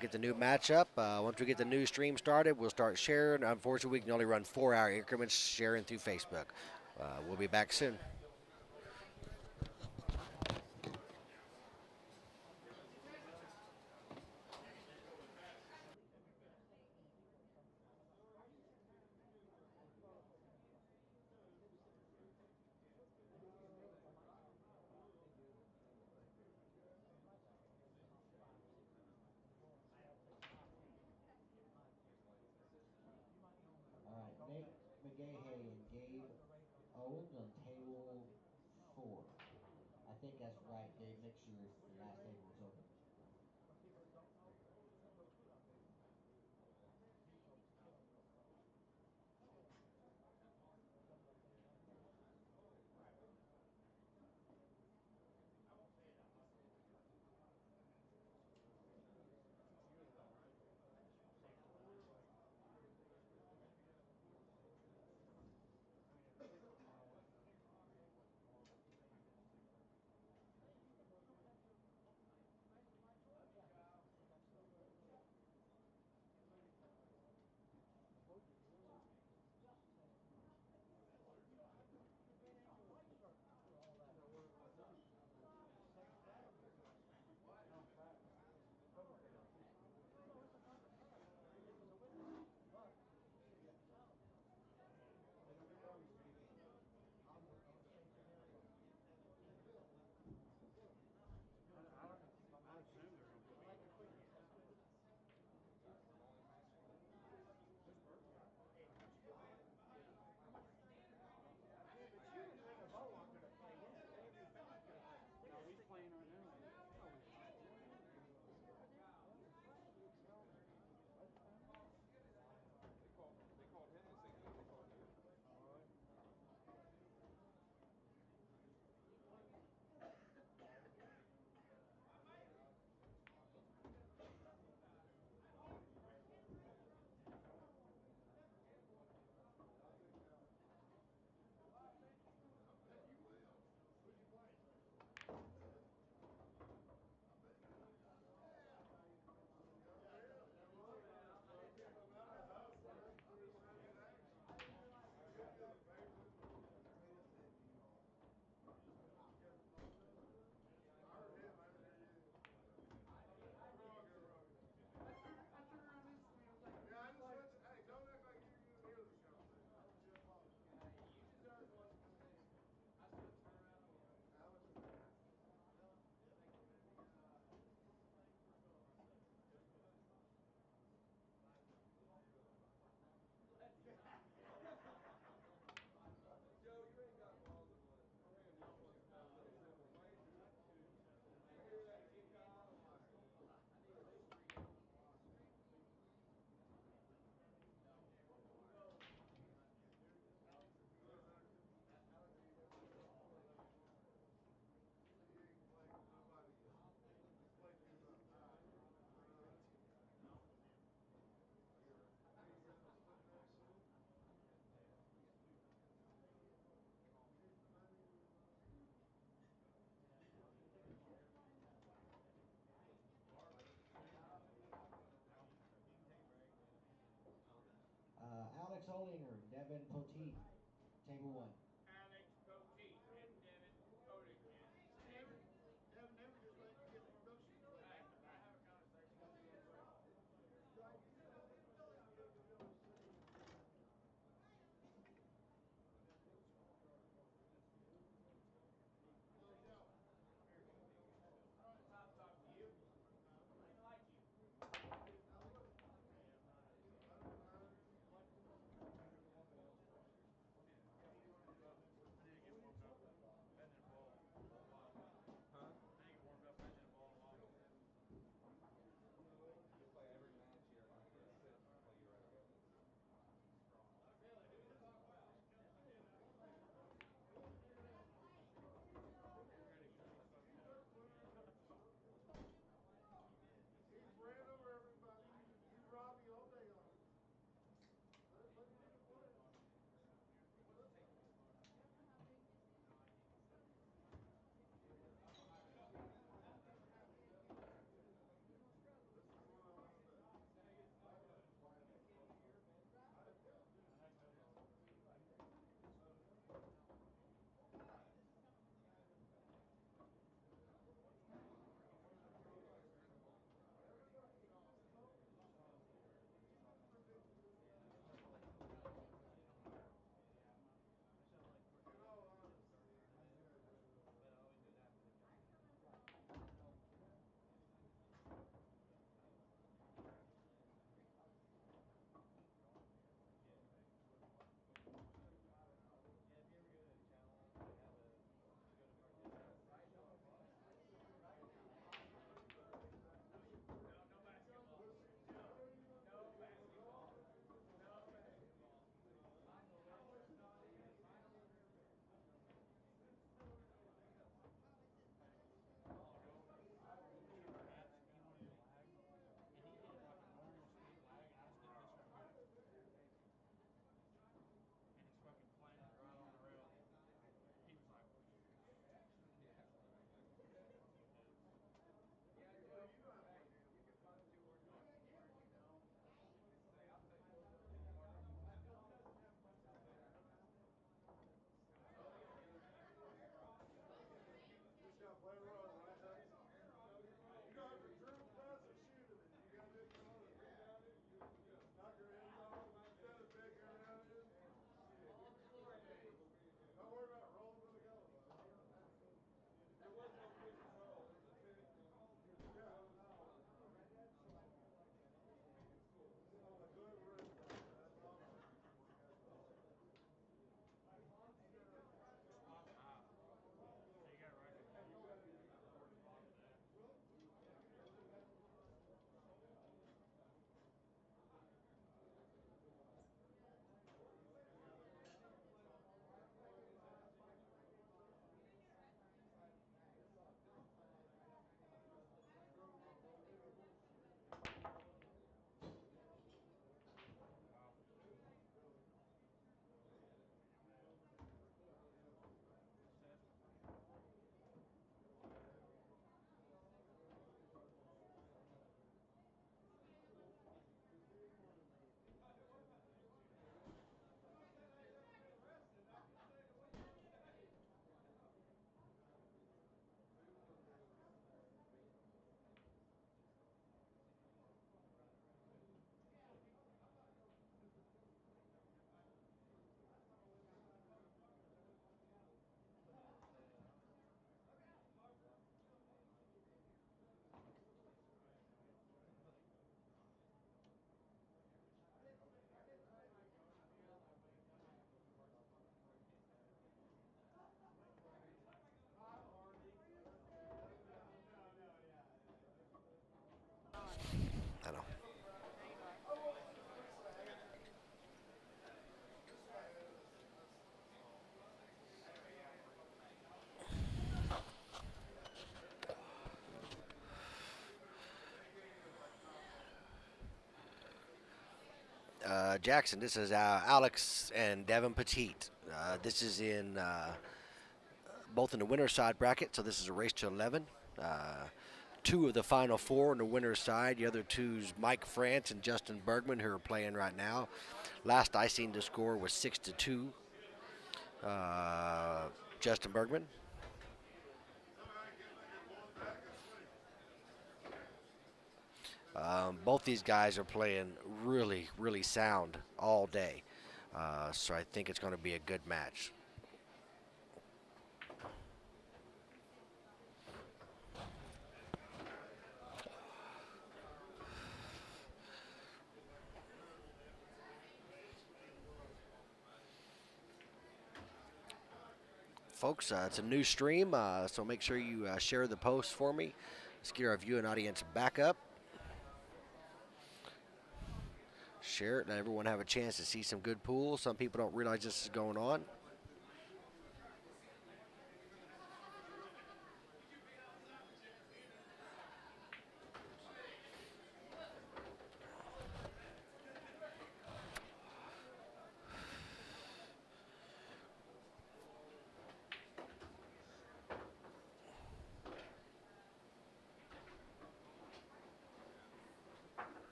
Get the new matchup. Once we get the new stream started, we'll start sharing. Unfortunately, we can only run 4-hour increments sharing through Facebook. We'll be back soon. All right, Nate McGahey and Gabe Owens on table 4. I think that's right, Dave. Make sure it's the last table was open. Alex Olinger and Devin Poteet, table 1. Alex Poteet and Devin Poteet. Devin, they were just letting you get promotion. Hey, I have a conversation with you. Time to talk to you. I didn't like you. Jackson, this is Alex and Devin Poteet. This is in both in the winner's side bracket, so this is a race to 11. Two of the final four on the winner's side. The other two's Mike France and Justin Bergman, who are playing right now. Last I seen the score was 6-2. Justin Bergman. Both these guys are playing really, really sound all day. So I think it's going to be a good match. Folks, it's a new stream, so make sure you share the post for me. Let's get our viewing audience back up. Share it, let everyone have a chance to see some good pools. Some people don't realize this is going on.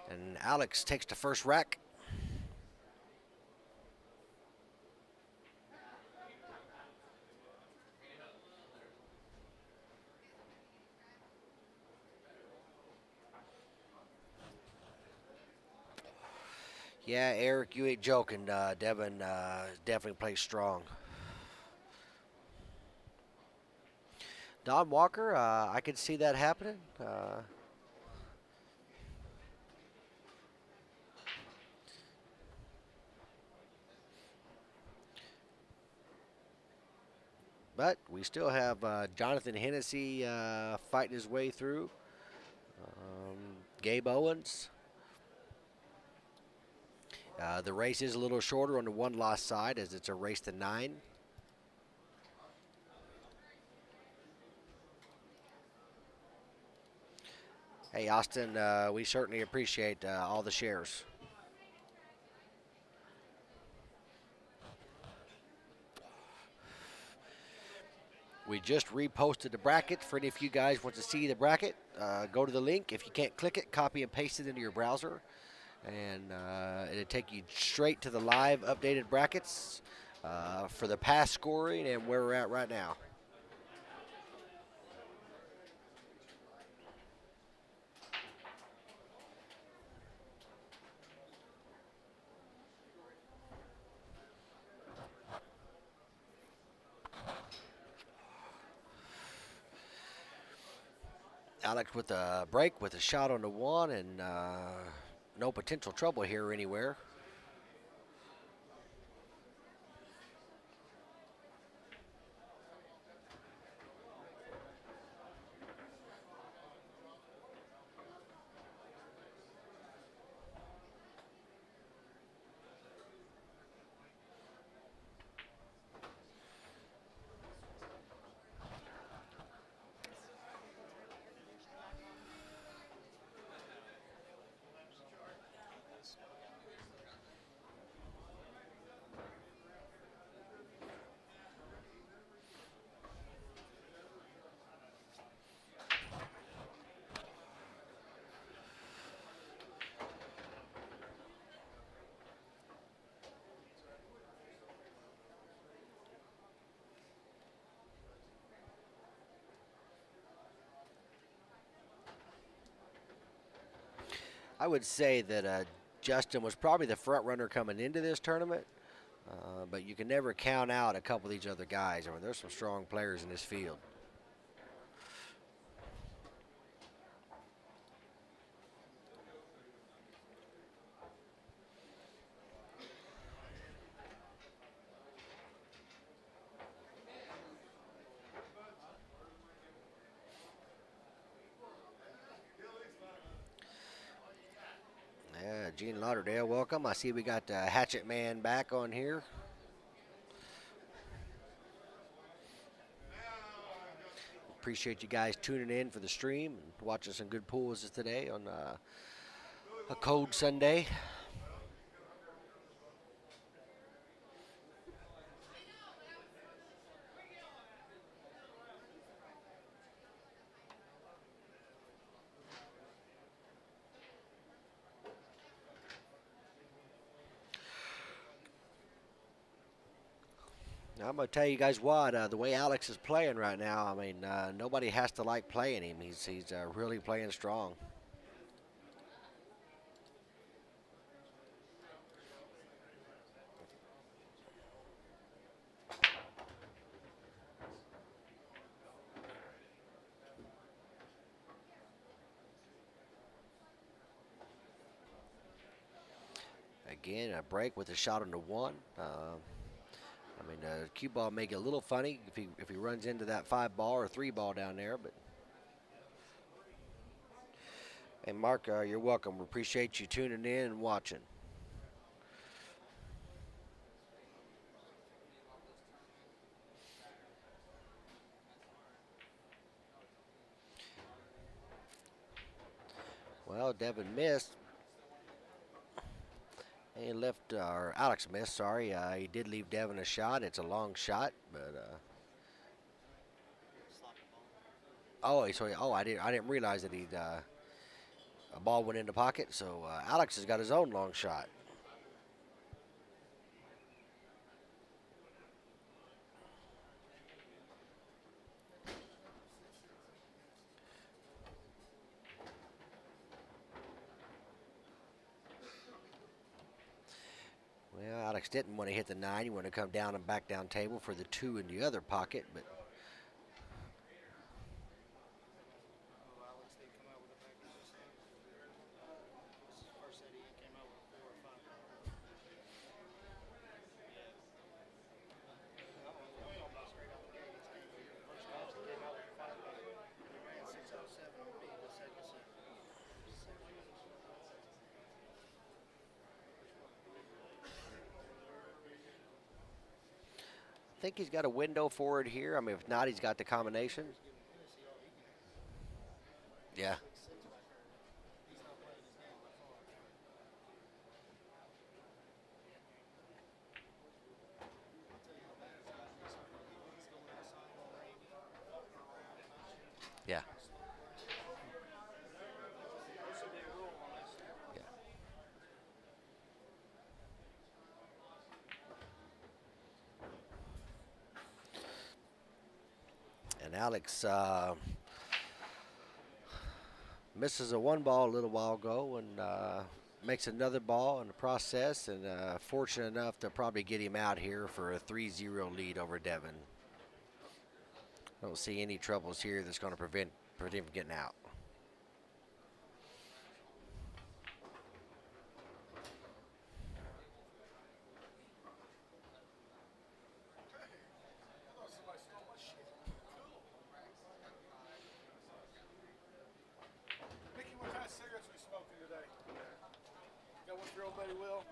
And Alex takes the first rack. Yeah, Eric, you ain't joking. Devin definitely plays strong. Don Walker, I could see that happening. But we still have Jonathan Hennessy fighting his way through. Gabe Owens. The race is a little shorter on the one-loss side as it's a race to 9. Hey, Austin, we certainly appreciate all the shares. We just reposted the bracket. For any of you guys want to see the bracket, go to the link. If you can't click it, copy and paste it into your browser. And it'll take you straight to the live updated brackets for the past scoring and where we're at right now. Alex with a break with a shot on the one and no potential trouble here anywhere. I would say that Justin was probably the front runner coming into this tournament, but you can never count out a couple of these other guys. I mean, there's some strong players in this field. Yeah, Gene Lauderdale, welcome. I see we got Hatchet Man back on here. Appreciate you guys tuning in for the stream and watching some good pools today on a cold Sunday. Now, I'm going to tell you guys what, the way Alex is playing right now, I mean, nobody has to like playing him. He's really playing strong. Again, a break with a shot on the one. I mean, the cue ball may get a little funny if he runs into that 5 ball or 3 ball down there. But hey, Mark, you're welcome. We appreciate you tuning in and watching. Well, Devin missed. He left, or Alex missed. Sorry, he did leave Devin a shot. It's a long shot, but. I didn't realize that a ball went in the pocket. So Alex has got his own long shot. Well, Alex didn't want to hit the 9. He wanted to come down and back down table for the 2 in the other pocket, but. I think he's got a window for it here. I mean, if not, he's got the combination. Yeah. Yeah. Yeah. And Alex misses a 1 ball a little while ago and makes another ball in the process, and fortunate enough to probably get him out here for a 3-0 lead over Devin. I don't see any troubles here that's going to prevent him from getting out. Mickey, what kind of cigarettes we smoking today? Got one for old Betty Will?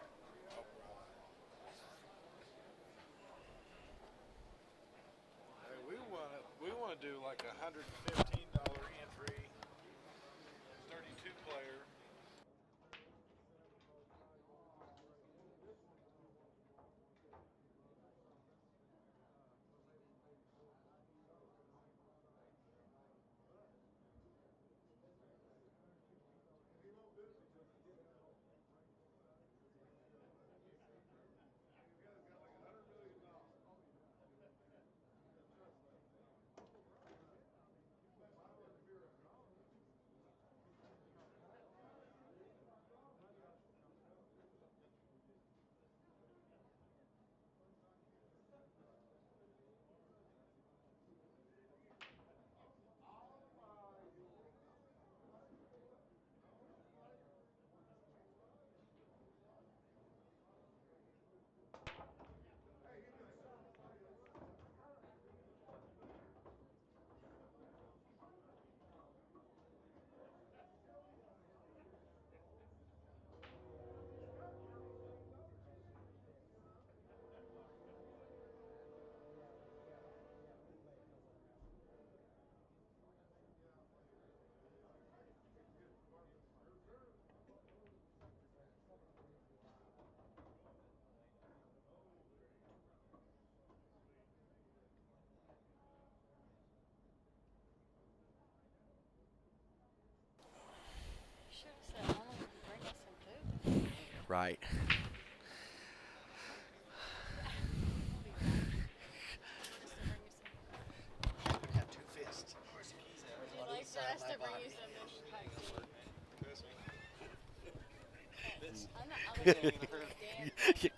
Hey, we wanna do like $115 entry, 32 player. Right. Have two fists. Would you like for us to bring you some on the other hand, stand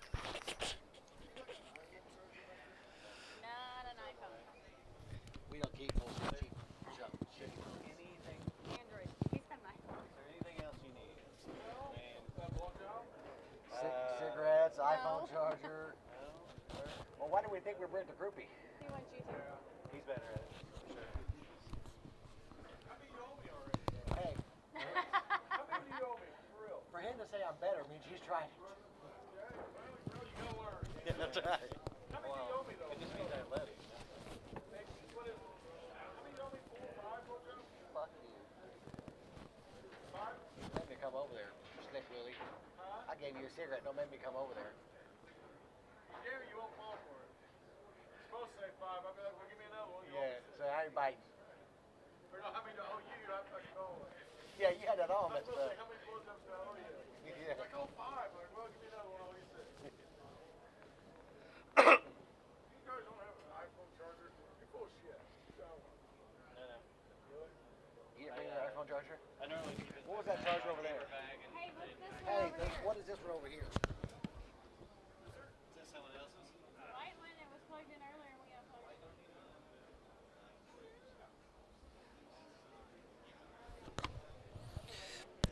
not an iPhone. We don't keep those cheap junk. Anything? Android. He's got an iPhone. Is there anything else you need? Cigarettes, No. iPhone charger. Well, why do we think we're bringing the groupie? He wants you to. He's better at it. Hey, How many do you owe me? For real? for him to say I'm better means he's trying. Well, you gotta learn. Yeah, that's right. How many do you owe me though? It just means I let him. What is it? How many do you owe me? 4 or 5, Joe? Fuck you. 5? Make me come over there, Slick Willie. I gave you a cigarette. Don't make me come over there. Yeah, you won't fall for it. It's supposed to say 5. I'll be like, well, give me another one. You owe Yeah, me 6. so I ain't biting. Or no, how many do I owe you? I fucking know it. Yeah, you had that on, I'm but supposed to say, how many blowjobs do I owe you? yeah. Like, oh, 5. I'm like, well, give me another one. I'll owe you 6. You guys don't have an iPhone charger? You're full of shit. You got one. No. You didn't bring your iPhone charger? I normally keep it. What was that charger over there? Bag and Hey, what's this one Hey, over here? what is this one over here? Is that someone else's? White one. It was plugged in earlier and we unplugged it.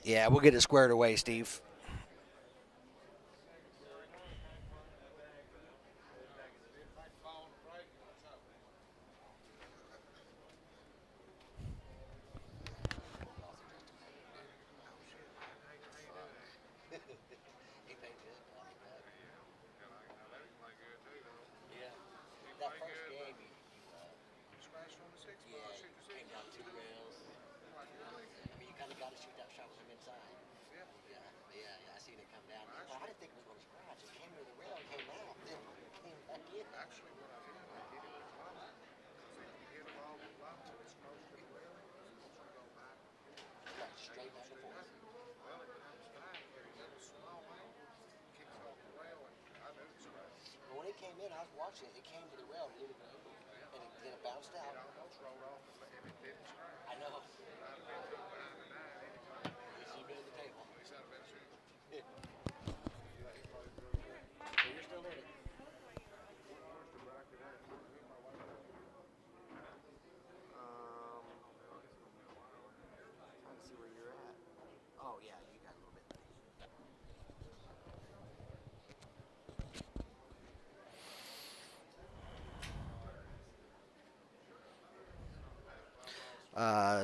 Yeah, we'll get it squared away, Steve. Yeah, that first game, came down 2 rails. I mean, you kind of got to shoot that shot from inside. Yeah, I seen it come down. But I didn't think it was going to scratch. It came to the rail, it came out, then came back in. Actually, what I did, I hit it with mine. So you hit the ball with mine till it's close to the rail. Once you go back, Got straight back and forth. well, it comes back, there's a little small man, kicks off the rail, and I knew it scratched. But when it came in, I was watching it. It came to the rail a little bit, and then it bounced It out. almost rolled off, and it didn't scratch. I know. I'd have been to 9 anytime. You see me at the table. At least I'd have been shooting. So you're still in it. Where's the bracket at? Me and my wife. Trying to see where you're at. Oh yeah, you got a little bit.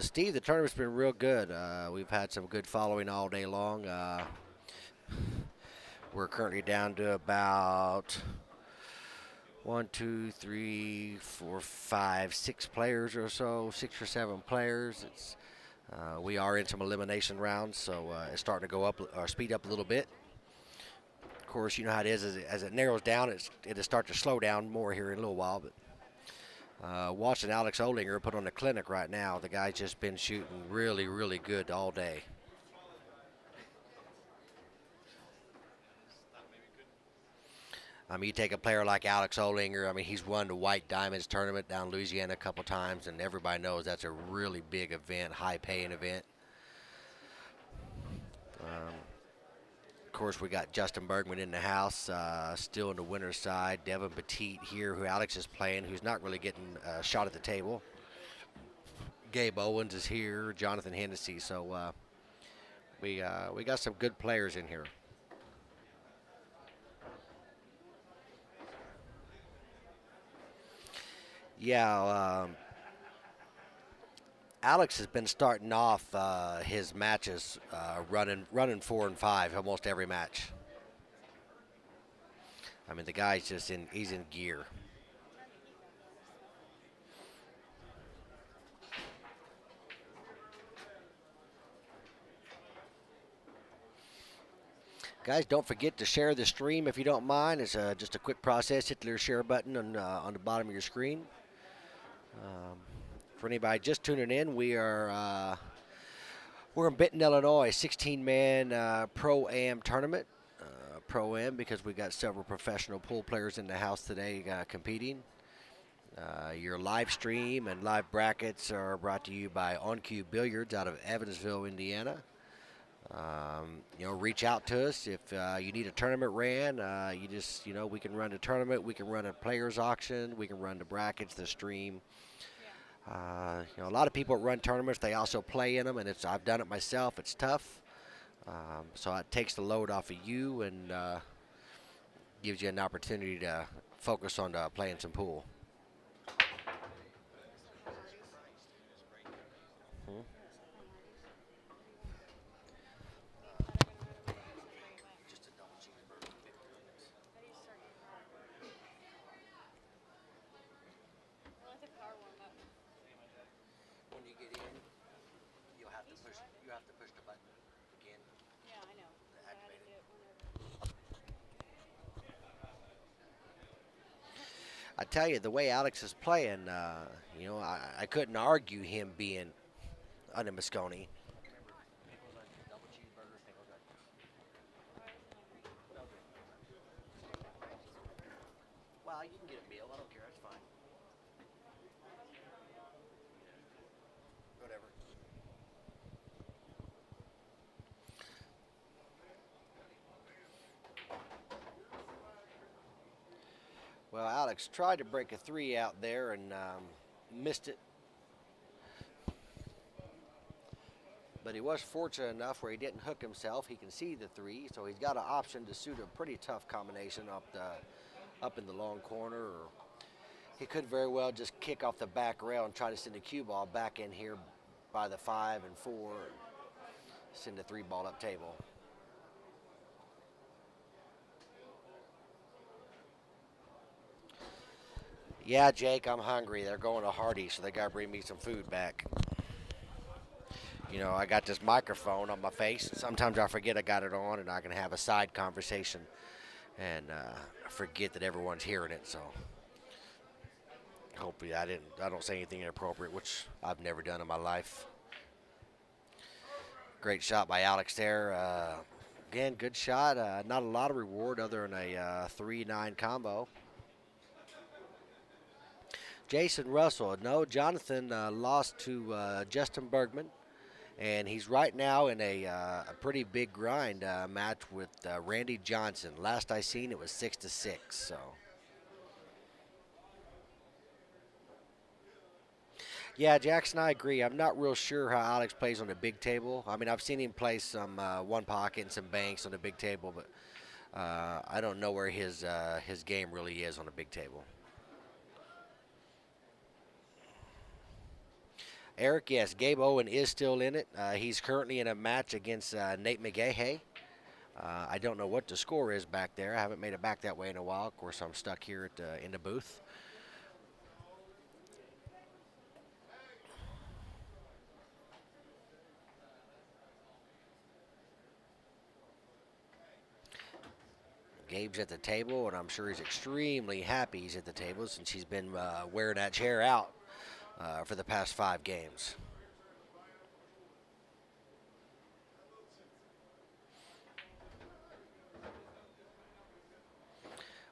Steve, the tournament's been real good. We've had some good following all day long. We're currently down to about 1, 2, 3, 4, 5, 6 players or so, 6 or 7 players. We are in some elimination rounds, so it's starting to go up or speed up a little bit. Of course, you know how it is as it narrows down, it'll start to slow down more here in a little while. But watching Alex Olinger put on a clinic right now, the guy's just been shooting really, really good all day. I mean, you take a player like Alex Olinger. I mean, he's won the White Diamonds tournament down in Louisiana a couple times, and everybody knows that's a really big event, high-paying event. Of course, we got Justin Bergman in the house, still in the winner's side. Devin Poteet here, who Alex is playing, who's not really getting a shot at the table. Gabe Owens is here, Jonathan Hennessy. So we got some good players in here. Yeah, Alex has been starting off his matches running 4 and 5 almost every match. I mean, the guy's he's in gear. Guys, don't forget to share the stream if you don't mind. It's just a quick process. Hit the little share button on the bottom of your screen. For anybody just tuning in, we're in Benton, Illinois, 16-man Pro AM Tournament. Pro Am because we got several professional pool players in the house today competing. Your live stream and live brackets are brought to you by On Cue Billiards out of Evansville, Indiana. Reach out to us if you need a tournament ran. We can run a tournament, we can run a players auction, we can run the brackets, the stream. A lot of people run tournaments. They also play in them, and I've done it myself. It's tough, so it takes the load off of you and gives you an opportunity to focus on playing some pool. When you get in, you have to push the button again. Yeah, I know. To I had to activate do it. it whenever. I tell you, the way Alex is playing, I couldn't argue him being under Moscone. Well, you can get a meal. I don't care. That's fine. Whatever. Well, Alex tried to break a 3 out there and missed it. But he was fortunate enough where he didn't hook himself. He can see the 3, so he's got an option to suit a pretty tough combination up in the long corner. Or he could very well just kick off the back rail and try to send a cue ball back in here by the 5 and 4 and send a 3 ball up table. Yeah, Jake, I'm hungry. They're going to Hardee's, so they got to bring me some food back. I got this microphone on my face, and sometimes I forget I got it on, and I can have a side conversation and forget that everyone's hearing it. So hopefully I don't say anything inappropriate, which I've never done in my life. Great shot by Alex there. Again, good shot. Not a lot of reward other than a 3-9 combo. Jason Russell. No, Jonathan lost to Justin Bergman. And he's right now in a pretty big grind match with Randy Johnson. Last I seen, it was 6-6. So, yeah, Jackson, I agree. I'm not real sure how Alex plays on the big table. I mean, I've seen him play some one pocket and some banks on the big table, but I don't know where his game really is on the big table. Eric, yes, Gabe Owen is still in it. He's currently in a match against Nate McGahey. I don't know what the score is back there. I haven't made it back that way in a while. Of course, I'm stuck here in the booth. Gabe's at the table, and I'm sure he's extremely happy he's at the table since he's been wearing that chair out for the past 5 games.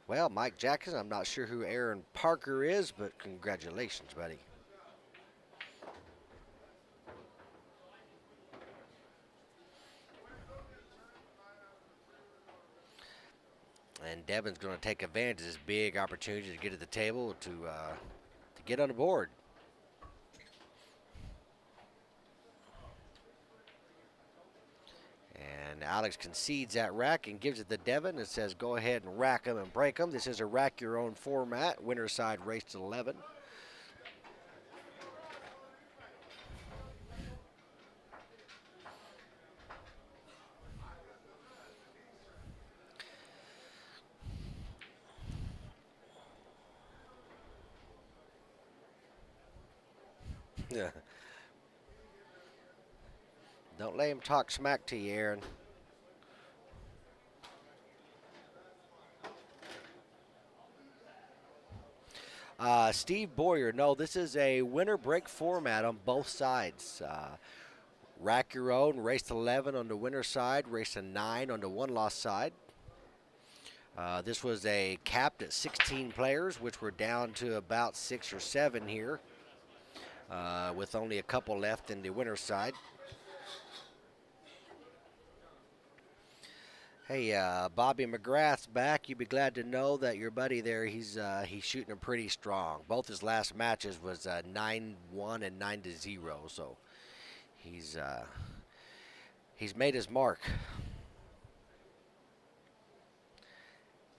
Well, Mike Jackson, I'm not sure who Aaron Parker is, but congratulations, buddy. And Devin's going to take advantage of this big opportunity to get to the table to get on the board. And Alex concedes that rack and gives it to Devin and says, go ahead and rack them and break them. This is a rack your own format. Winner's side race to 11. Yeah. Don't let him talk smack to you, Aaron. Steve Boyer, no, this is a winner break format on both sides. Rack your own, race to 11 on the winner side, race to 9 on the one loss side. This was a capped at 16 players, which we're down to about 6 or 7 here, with only a couple left in the winner's side. Hey, Bobby McGrath's back. You'd be glad to know that your buddy there, he's shooting them pretty strong. Both his last matches was 9-1 and 9-0, so he's made his mark.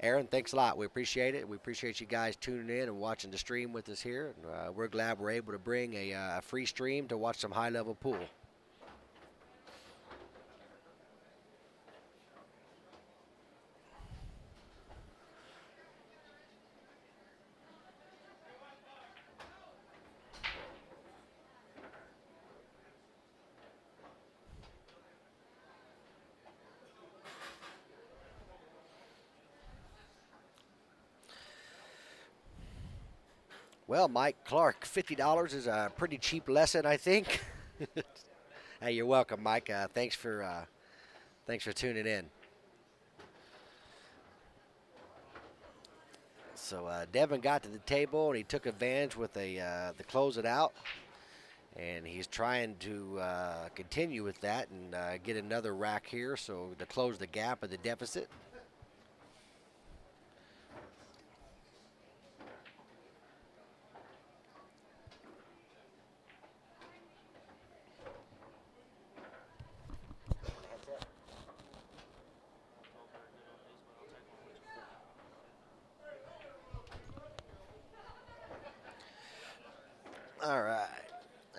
Aaron, thanks a lot. We appreciate it. We appreciate you guys tuning in and watching the stream with us here. And, we're glad we're able to bring a free stream to watch some high-level pool. Well, Mike Clark, $50 is a pretty cheap lesson, I think. Hey, you're welcome, Mike. Thanks for tuning in. So Devin got to the table and he took advantage with the close it out, and he's trying to continue with that and get another rack here, so to close the gap of the deficit. All right,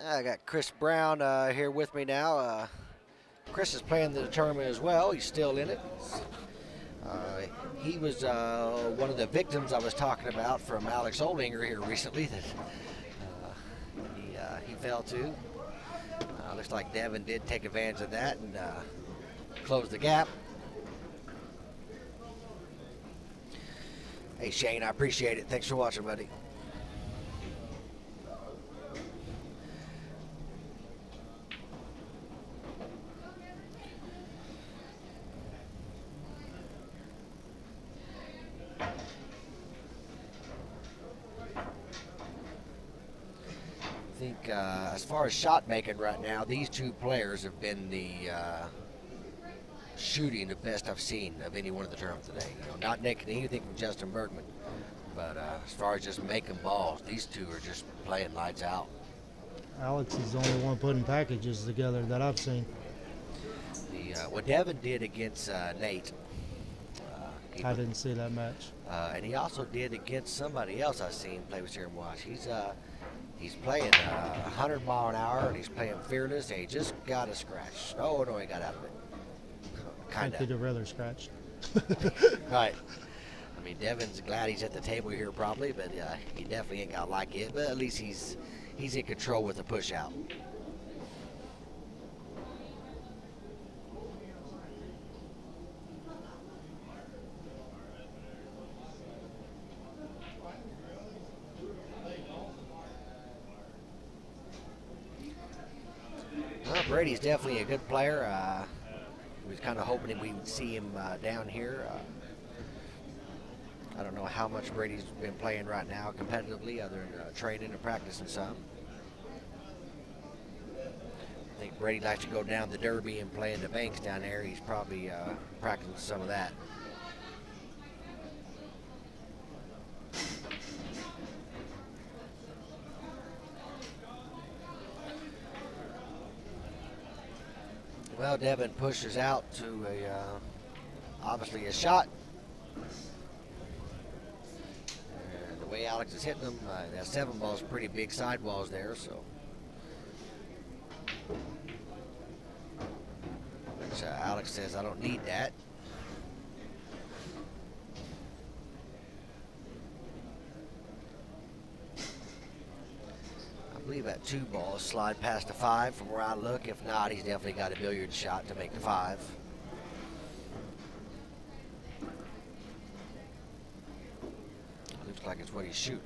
I got Chris Brown here with me now. Chris is playing the tournament as well. He's still in it. He was one of the victims I was talking about from Alex Olinger here recently that he fell to. Looks like Devin did take advantage of that and close the gap. Hey Shane, I appreciate it. Thanks for watching, buddy. I think as far as shot making right now, these two players have been the shooting the best I've seen of any one of the tournaments today. You know, not making anything from Justin Bergman, but as far as just making balls, these two are just playing lights out. Alex is the only one putting packages together that I've seen. What Devin did against Nate. I didn't see that match. And he also did against somebody else I've seen play with here and watch. He's playing 100 mile an hour, and he's playing fearless, and he just got a scratch. Oh, no, he got out of it. I think he'd have rather scratched. Right. I mean, Devin's glad he's at the table here probably, but he definitely ain't got to like it. But at least he's in control with the push out. Well, Brady's definitely a good player. We was kind of hoping we would see him down here. I don't know how much Brady's been playing right now competitively, other than training and practicing some. I think Brady likes to go down the Derby and play in the banks down there. He's probably practicing some of that. Well, Devin pushes out to obviously a shot. And the way Alex is hitting them, that 7 ball is pretty big sidewalls there, so. Which Alex says, I don't need that. I believe that 2 ball slide past the 5 from where I look. If not, he's definitely got a billiard shot to make the 5. Looks like it's what he's shooting.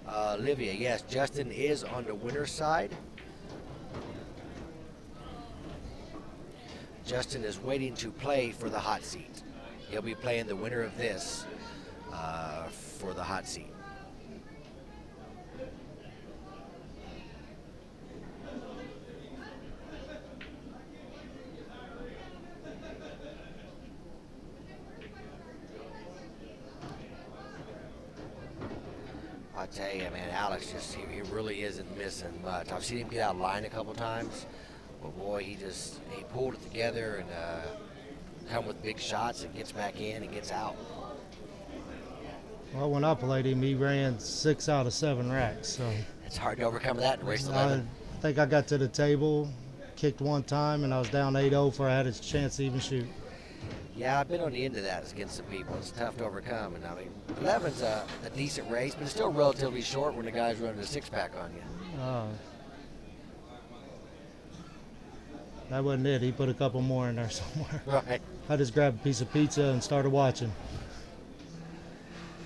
Olivia, yes, Justin is on the winner's side. Justin is waiting to play for the hot seat. He'll be playing the winner of this for the hot seat. I tell you, man, Alex he really isn't missing much. I've seen him get out of line a couple times, but boy, he pulled it together and come with big shots and gets back in and gets out. Well, when I played him, he ran 6 out of 7 racks. So It's hard to overcome that in race I 11. think I got to the table, kicked one time, and I was down 8-0 before I had a chance to even shoot. Yeah, I've been on the end of that against some people. It's tough to overcome. And I mean, 11's a decent race, but it's still relatively short when the guy's running a 6-pack on you. That wasn't it. He put a couple more in there somewhere. Right. I just grabbed a piece of pizza and started watching.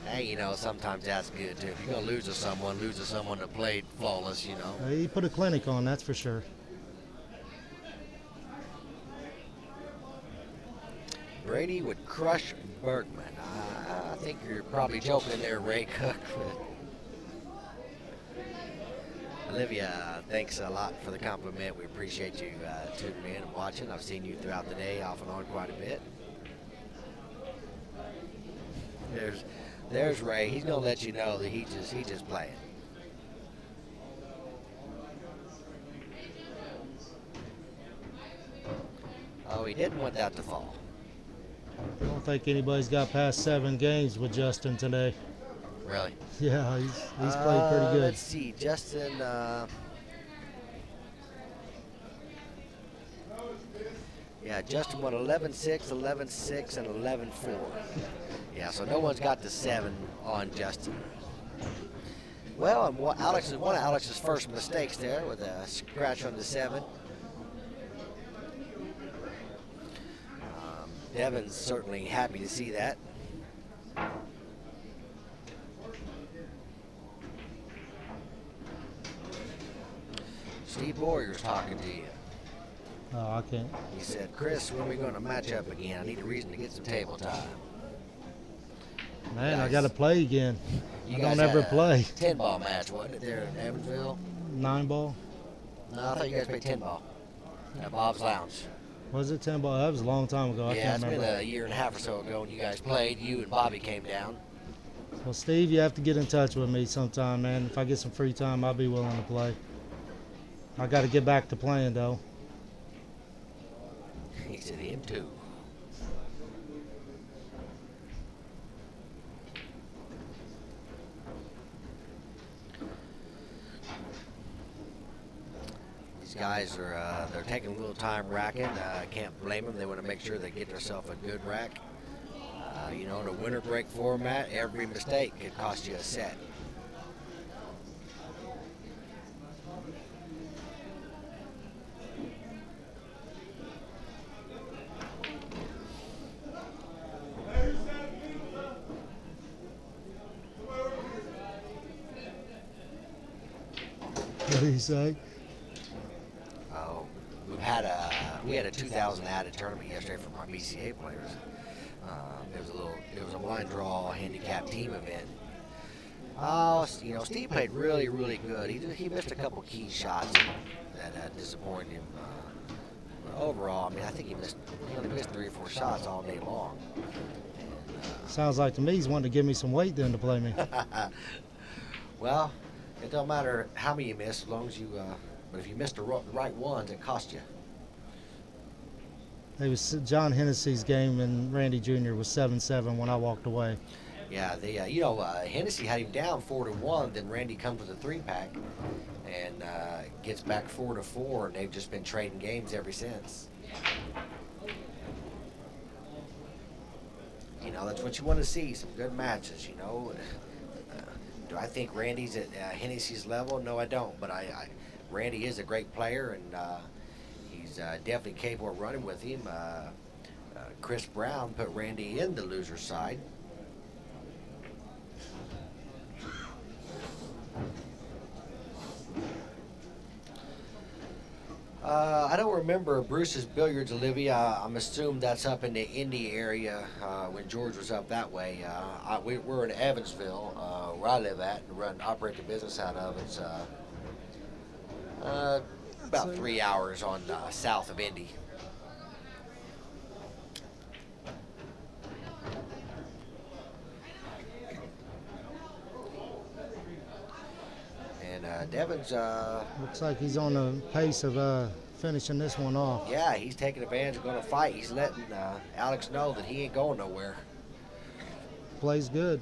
Hey, you know, sometimes that's good too. If you're gonna lose to someone that played flawless, you know. He put a clinic on, that's for sure. Brady would crush Bergman. I think you're probably joking there, Ray Cook. Olivia, thanks a lot for the compliment. We appreciate you tuning in and watching. I've seen you throughout the day, off and on quite a bit. There's Ray. He's gonna let you know that he just playing. Oh, he didn't want that to fall. I don't think anybody's got past 7 games with Justin today. Really? Yeah, he's played pretty good. Let's see, Justin. Yeah, Justin won 11-6, 11-6, and 11-4. Yeah, so no one's got the 7 on Justin. Well, and one of Alex's first mistakes there with a scratch on the 7. Devin's certainly happy to see that. Steve Boyer's talking to you. Oh, I can't. He said, Chris, when are we going to match up again? I need a reason to get some table time. Man, I Guys, got to play again. You I guys don't ever had a play. 10-ball match, wasn't it, there in Evansville? 9-ball? No, I thought you guys played 10-ball at Bob's Lounge. Was it 10-ball? That was a long time ago. I Yeah, can't it's remember. been a year and a half or so ago when you guys played. You and Bobby came down. Well, Steve, you have to get in touch with me sometime, man. If I get some free time, I'll be willing to play. I got to get back to playing, though. He said him too. These guys are they're taking a little time racking. Can't blame them. They want to make sure they get themselves a good rack. You know, in a winter break format, every mistake could cost you a set. What did he say? Oh, we had a 2,000 added tournament yesterday from our BCA players. It was a blind draw handicap team event. Oh, you know, Steve played really, really good. He missed a couple key shots that disappointed him. But overall, I mean, I think he only missed 3 or 4 shots all day long. Sounds like to me he's wanting to give me some weight then to play me. Well, it don't matter how many you miss as long as you. But if you missed the right ones, it cost you. It was John Hennessy's game, and Randy Jr. was 7-7 when I walked away. Yeah, Hennessy had him down 4-1. Then Randy comes with a 3-pack and gets back 4-4, and they've just been trading games ever since. You know, that's what you want to see, some good matches. You know, do I think Randy's at Hennessy's level? No, I don't. But Randy is a great player, and he's definitely capable of running with him. Chris Brown put Randy in the loser's side. I don't remember Bruce's Billiards, Olivia. I'm assuming that's up in the Indy area when George was up that way. We're in Evansville, where I live at, and operate the business out of. It's about 3 hours on south of Indy. And Devin's, Looks like he's on the pace of finishing this one off. yeah, he's taking advantage of going to fight. He's letting Alex know that he ain't going nowhere. Plays good.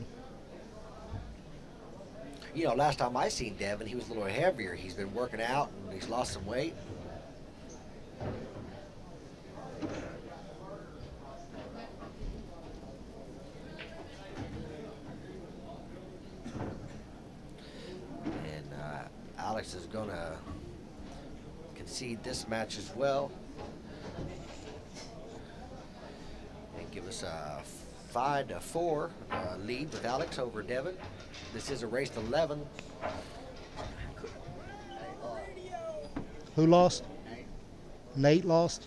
You know, last time I seen Devin, he was a little heavier. He's been working out and he's lost some weight. And Alex is going to concede this match as well and give us a 5-4 lead with Alex over Devin. This is a race to 11. Who lost? Nate lost.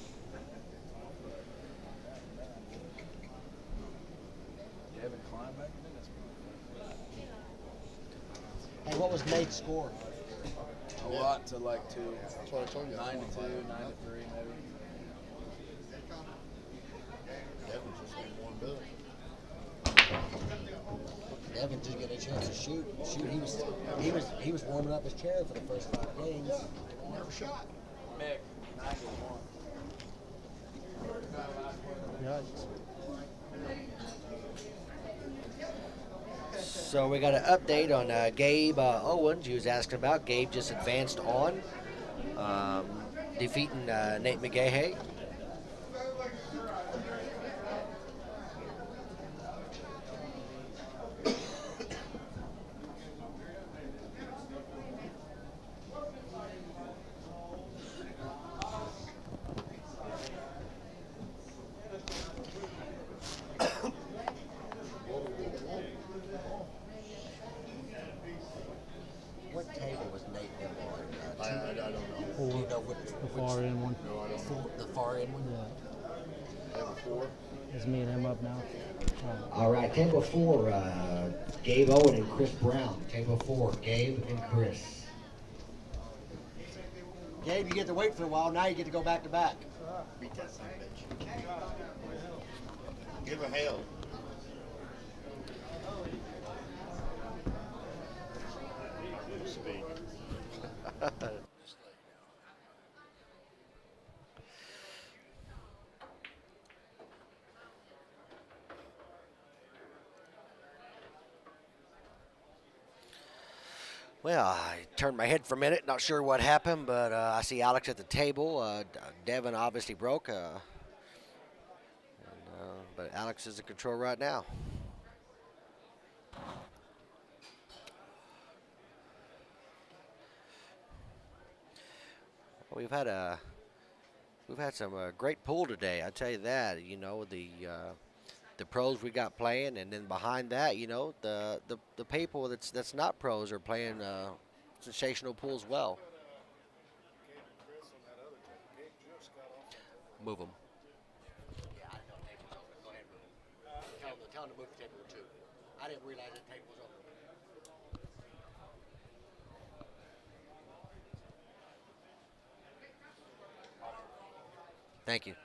Hey, what was Nate's score? A lot to like 2. That's what I told you. 9 to 2, 9 to 3 maybe. Devin's just getting warmed up. Devin didn't get a chance to shoot. He was warming up his chair for the first 5 games. Never shot. Mick, 9 to 1. Yikes. So we got an update on Gabe Owens. He was asking about. Gabe just advanced on, defeating Nate McGahey. What table was Nate in on? I don't know. Do you know what, The far end one. No, I don't know. the far end one? Yeah. Table 4. It's me and him up now. All right, table 4, Gabe Owen and Chris Brown. Table 4, Gabe and Chris. Gabe, you get to wait for a while. Now you get to go back to back. Beat that son of a bitch. Give a hell. Speed. Well, I turned my head for a minute, not sure what happened, but I see Alex at the table. Devin obviously broke, but Alex is in control right now. Well, we've had some great pool today. I tell you that. You know, the pros we got playing, and then behind that, you know, the people that's not pros are playing sensational pool as well. Move them. Yeah, I know table's open. Go ahead and move them. Tell them to move the table too. I didn't realize that table was open. Thank you.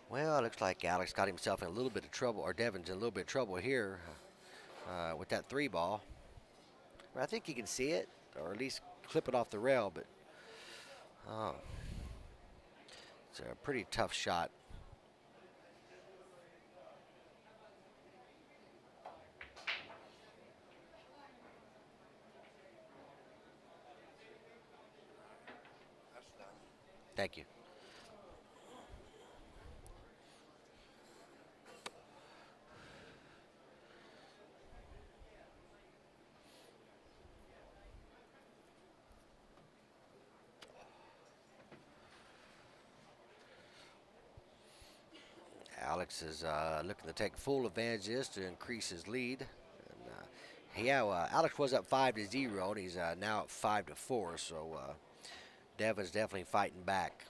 Well, it looks like Alex got himself in a little bit of trouble, or Devin's in a little bit of trouble here with that 3 ball. Well, I think he can see it, or at least clip it off the rail, but it's a pretty tough shot. Thank you. Alex is looking to take full advantage of this to increase his lead. And, Alex was up 5-0, and he's now at 5-4. So Devin's definitely fighting back.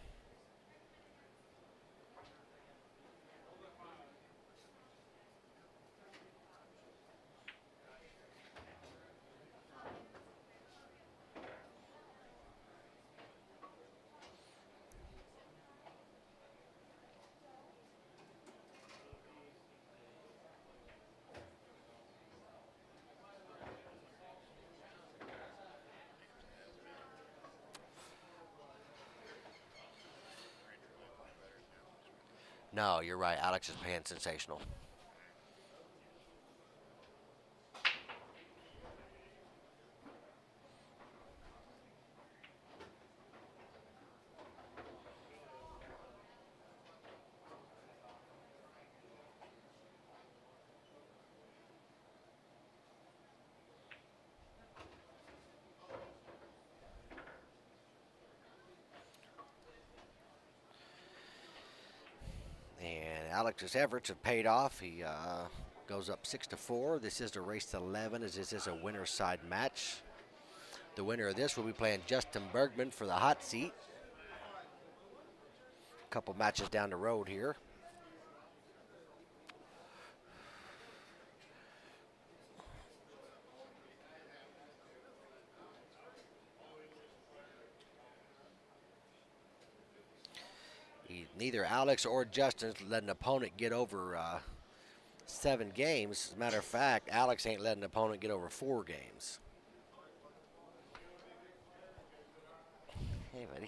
No, you're right. Alex is playing sensational. And Alex's efforts have paid off. He goes up 6-4. This is the race to 11, as this is a winner's side match. The winner of this will be playing Justin Bergman for the hot seat. A couple matches down the road here. Neither Alex or Justin's let an opponent get over 7 games. As a matter of fact, Alex ain't letting an opponent get over 4 games. Hey, buddy.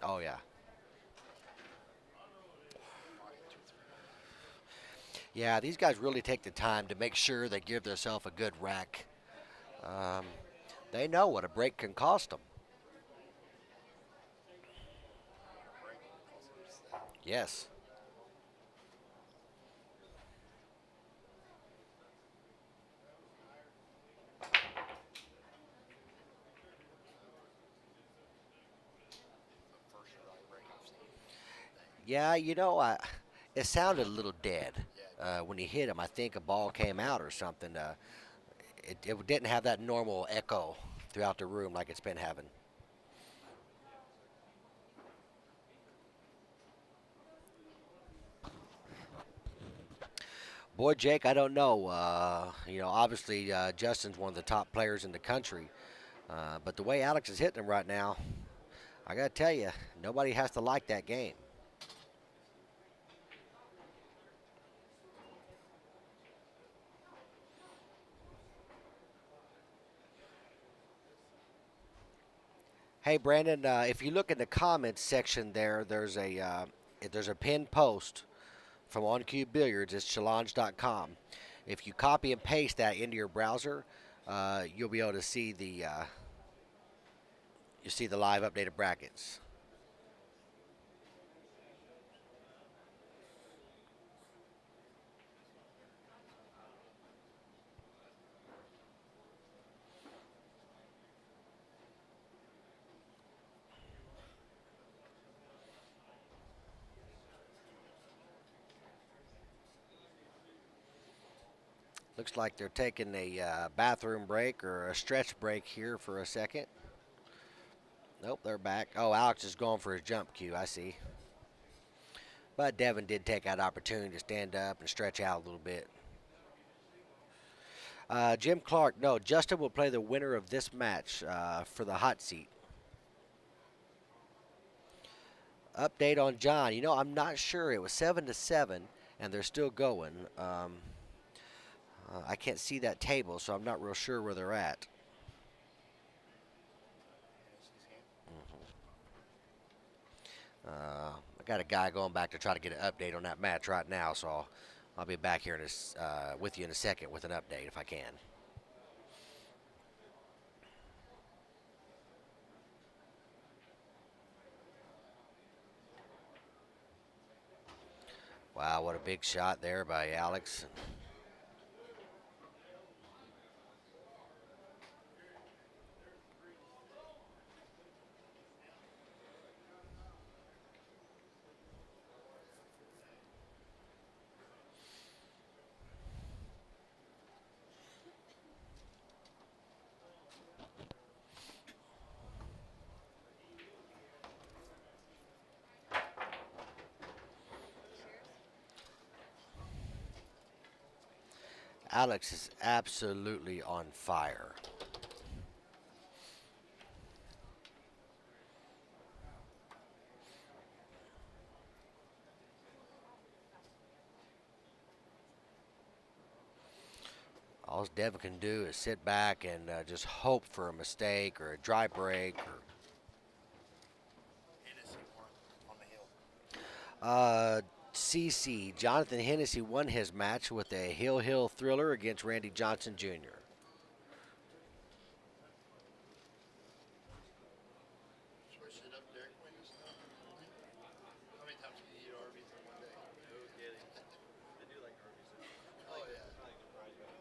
Oh, yeah. Yeah, these guys really take the time to make sure they give themselves a good rack. They know what a break can cost them. Yes. Yeah, it sounded a little dead when he hit him. I think a ball came out or something. It didn't have that normal echo throughout the room like it's been having. Boy, Jake, I don't know. Obviously Justin's one of the top players in the country, but the way Alex is hitting him right now, I got to tell you, nobody has to like that game. Hey, Brandon, if you look in the comments section there, there's a pinned post from On Cue Billiards. It's challenge.com. If you copy and paste that into your browser, you'll be able to see the live updated brackets. Looks like they're taking a bathroom break or a stretch break here for a second. Nope, they're back. Oh, Alex is going for his jump cue, I see. But Devin did take that opportunity to stand up and stretch out a little bit. Jim Clark, no, Justin will play the winner of this match for the hot seat. Update on John. I'm not sure. It was 7-7, and they're still going. I can't see that table, so I'm not real sure where they're at. I got a guy going back to try to get an update on that match right now, so I'll be back here with you in a second with an update if I can. Wow, what a big shot there by Alex. Alex is absolutely on fire. All Devin can do is sit back and just hope for a mistake or a dry break. CC, Jonathan Hennessy won his match with a Hill thriller against Randy Johnson Jr. Switch it up, Derek, when you stop. How many times can you eat Arby's in one day? No kidding. I do like Arby's. Oh, yeah. I like the fries better.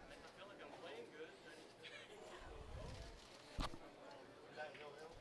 I feel like I'm playing good. Is that Hill Hill?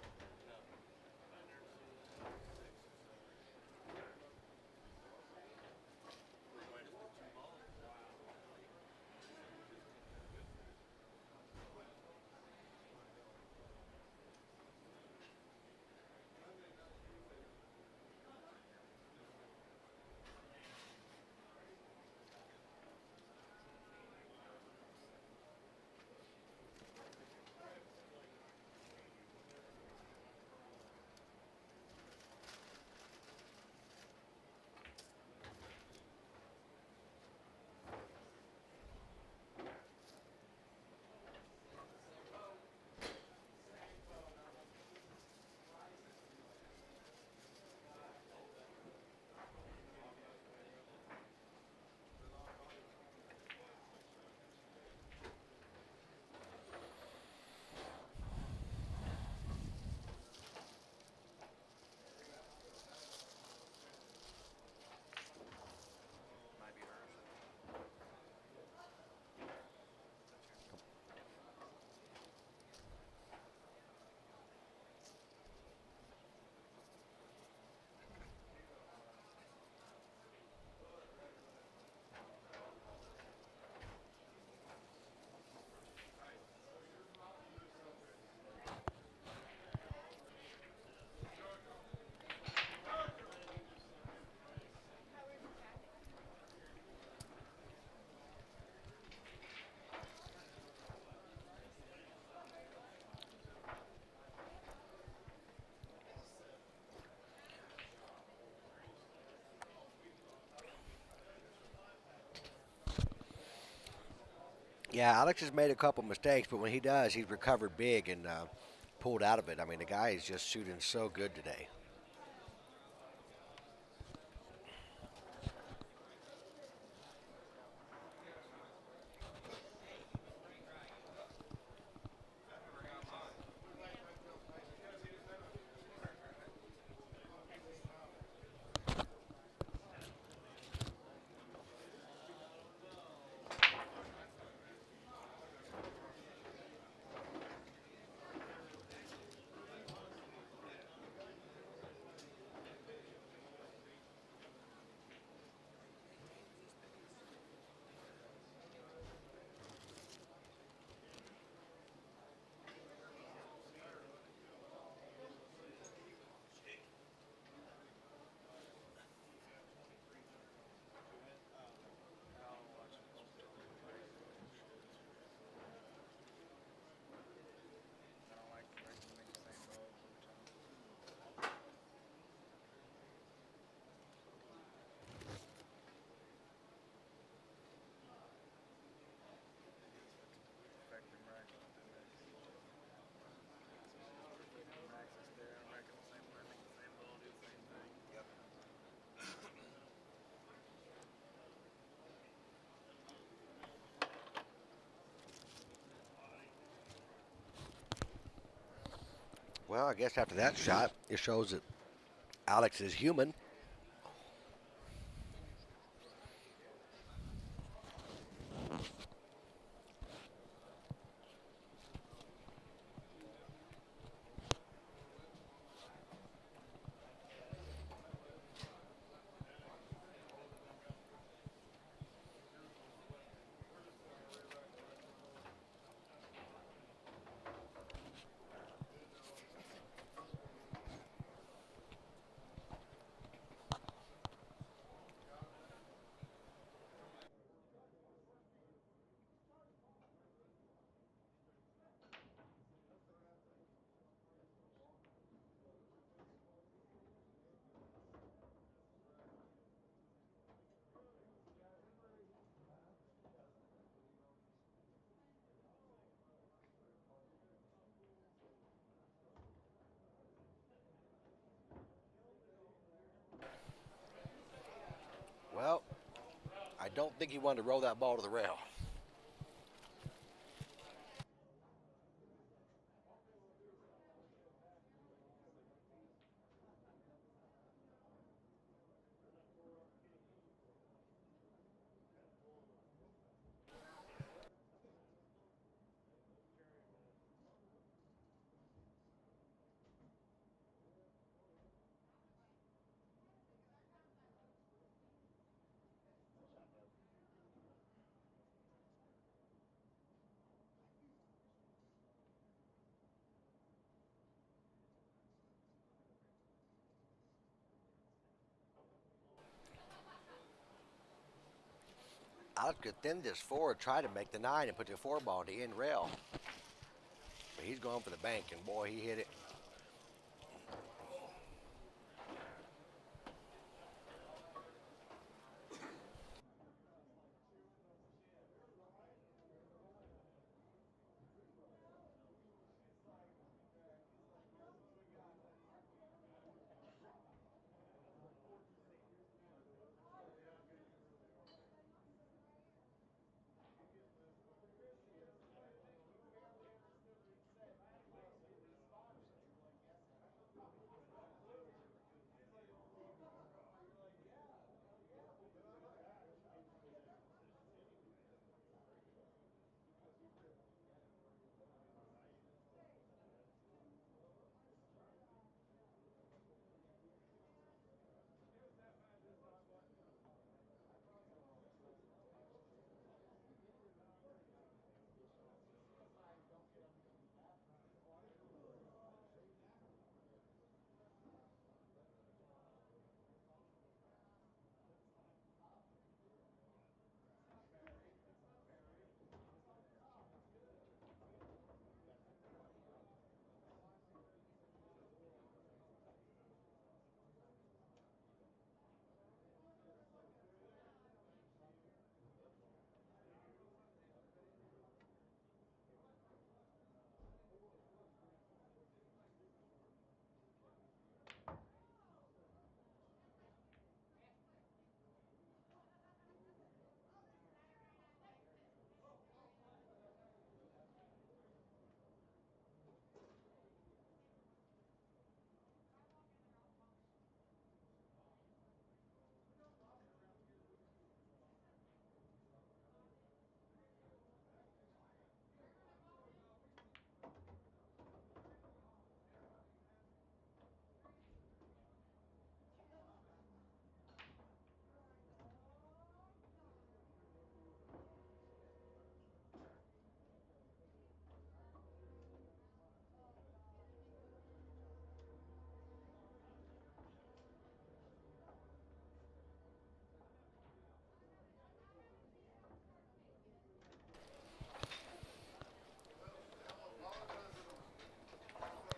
Yeah, Alex has made a couple mistakes, but when he does, he's recovered big and pulled out of it. I mean, the guy is just shooting so good today. Well, I guess after that shot, it shows that Alex is human. Well, I don't think he wanted to roll that ball to the rail. Alex could thin this four, try to make the nine and put the four ball on the end rail. But he's going for the bank, and boy, he hit it.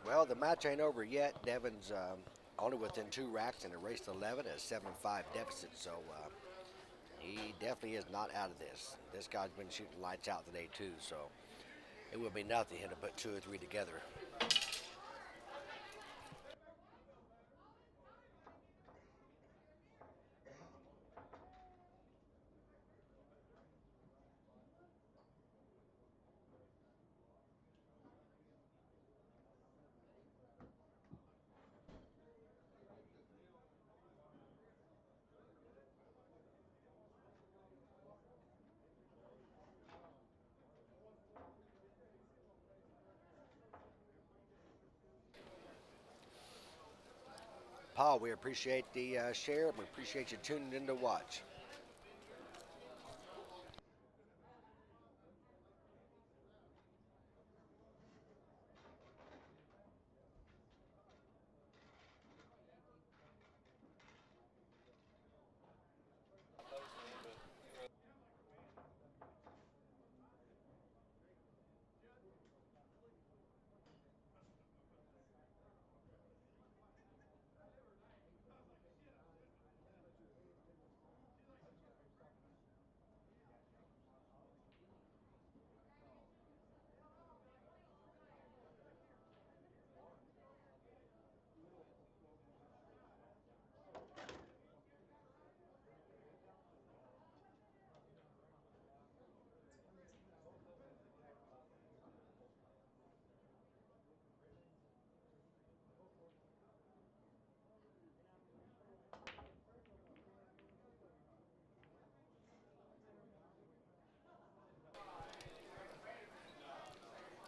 Well, the match ain't over yet. Devin's only within 2 racks in a race to 11 at a 7-5 deficit. So he definitely is not out of this. This guy's been shooting lights out today too. So it would be nothing to put two or three together. Paul, we appreciate the share. We appreciate you tuning in to watch.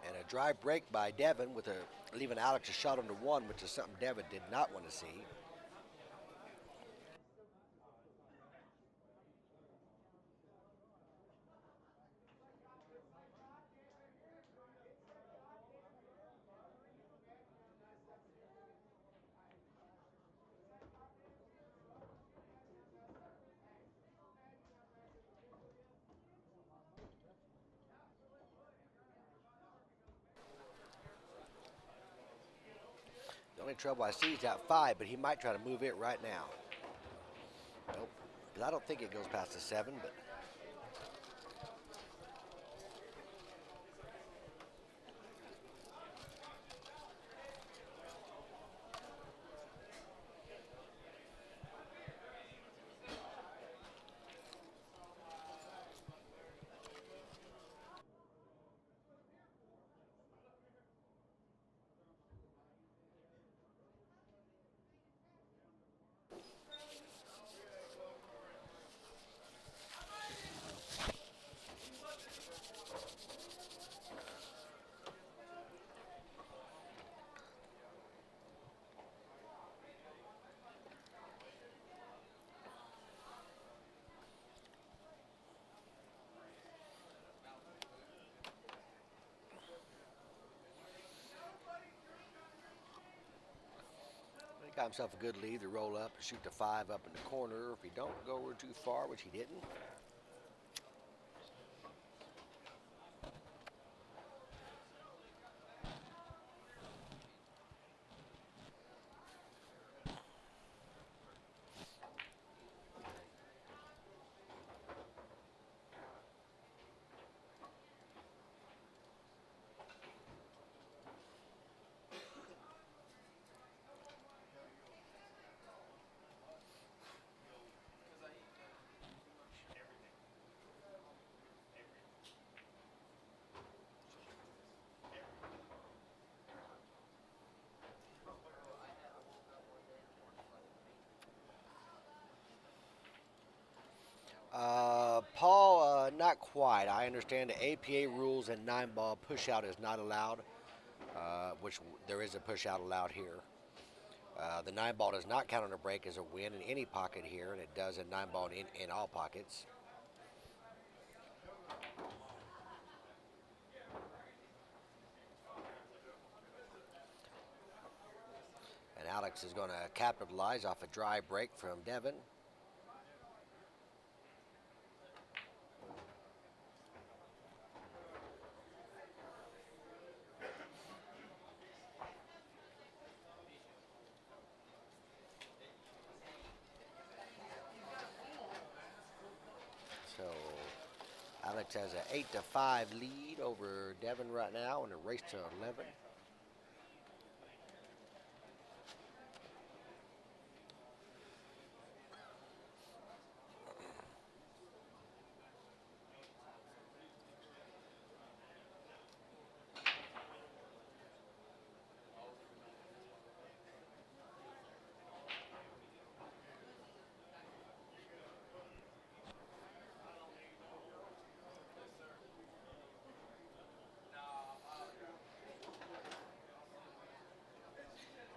And a dry break by Devin with leaving Alex a shot under one, which is something Devin did not want to see. The only trouble I see is at 5, but he might try to move it right now. Nope, because I don't think it goes past the 7, but he got himself a good lead to roll up and shoot the 5 up in the corner if he don't go too far, which he didn't. Paul, not quite. I understand the APA rules and 9-ball push out is not allowed, which there is a push out allowed here. The 9-ball does not count on a break as a win in any pocket here, and it does in 9-ball in all pockets. And Alex is going to capitalize off a dry break from Devin. So Alex has an 8-5 lead over Devin right now in a race to 11.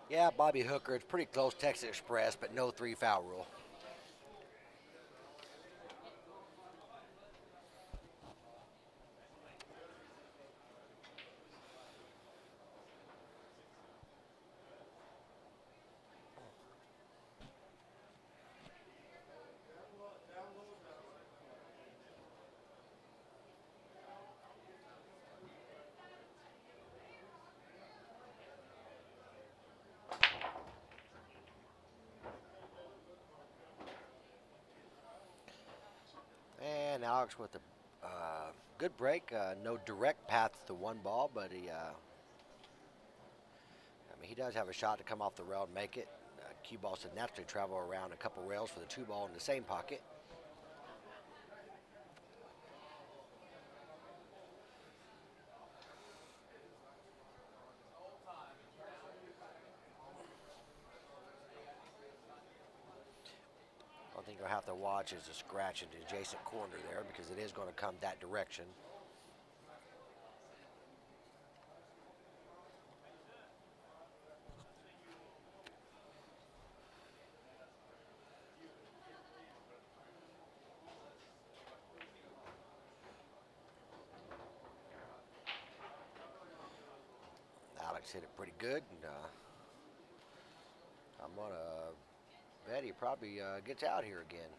Yeah, Bobby Hooker. It's pretty close, Texas Express, but no 3-foul rule. And Alex with a good break. No direct path to the one ball, but I mean, he does have a shot to come off the rail and make it. Cue ball should naturally travel around a couple rails for the two ball in the same pocket. One thing you'll have to watch is a scratch in the adjacent corner there because it is going to come that direction. Alex hit it pretty good, and I'm going to bet he probably gets out here again.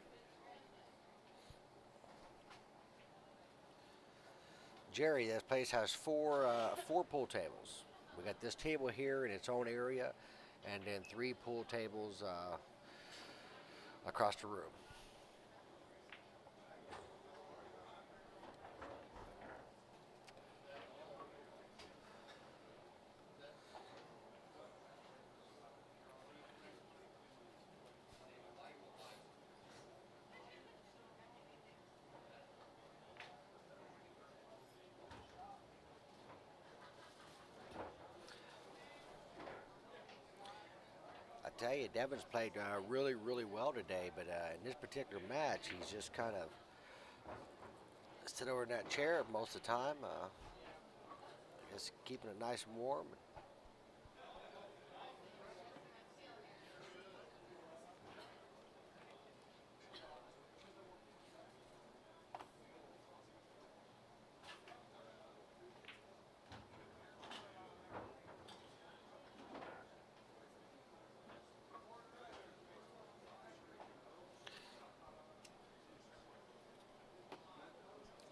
Jerry, this place has four pool tables. We got this table here in its own area, and then 3 pool tables across the room. I tell you, Devin's played really, really well today, but in this particular match, he's just kind of sit over in that chair most of the time, just keeping it nice and warm.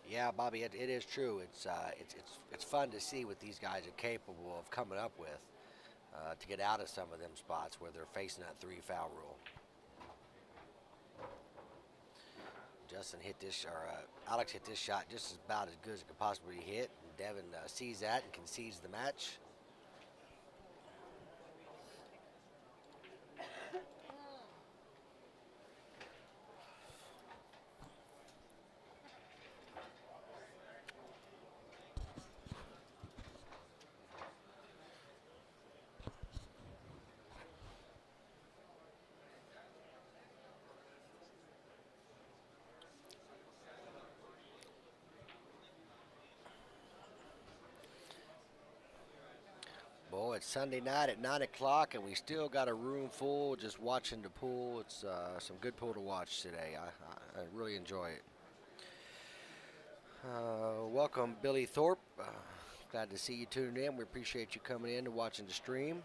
Yeah, Bobby, it is true. It's fun to see what these guys are capable of coming up with to get out of some of them spots where they're facing that 3-foul rule. Justin hit this, or Alex hit this shot just about as good as it could possibly hit. And Devin sees that and concedes the match. Boy, it's Sunday night at 9 o'clock, and we still got a room full just watching the pool. It's some good pool to watch today. I really enjoy it. Welcome, Billy Thorpe. Glad to see you tuned in. We appreciate you coming in and watching the stream.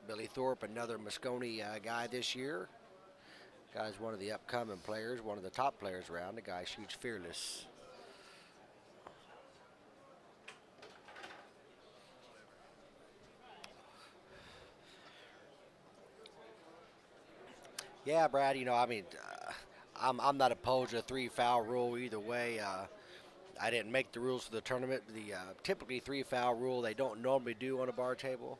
Billy Thorpe, another Moscone guy this year. Guy's one of the upcoming players, one of the top players around. The guy shoots fearless. Yeah, Brad. I mean, I'm not opposed to a 3-foul rule either way. I didn't make the rules for the tournament. The typically 3-foul rule they don't normally do on a bar table.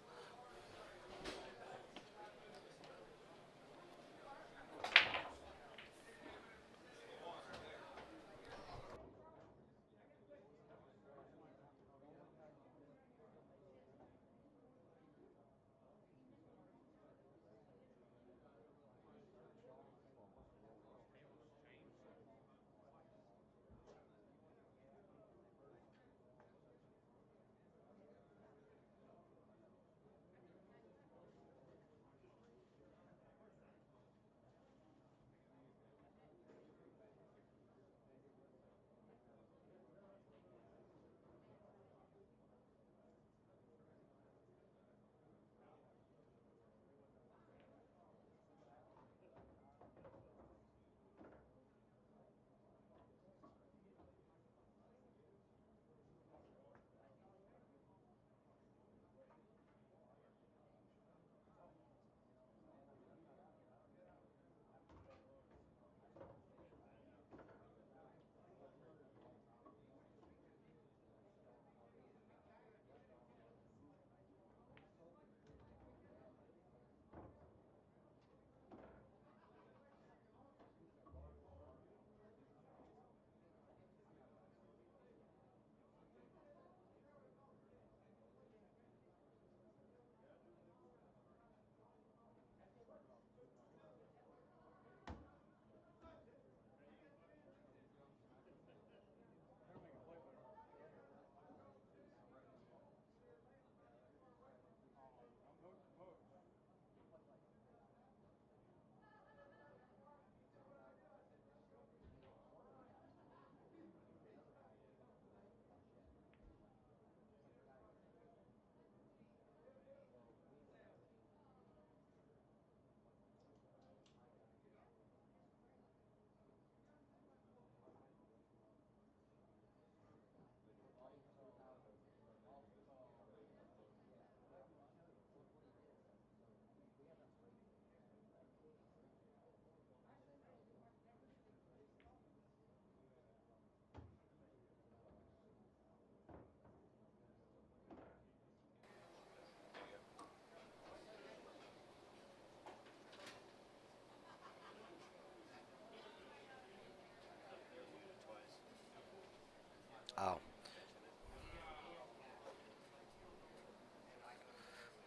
Oh,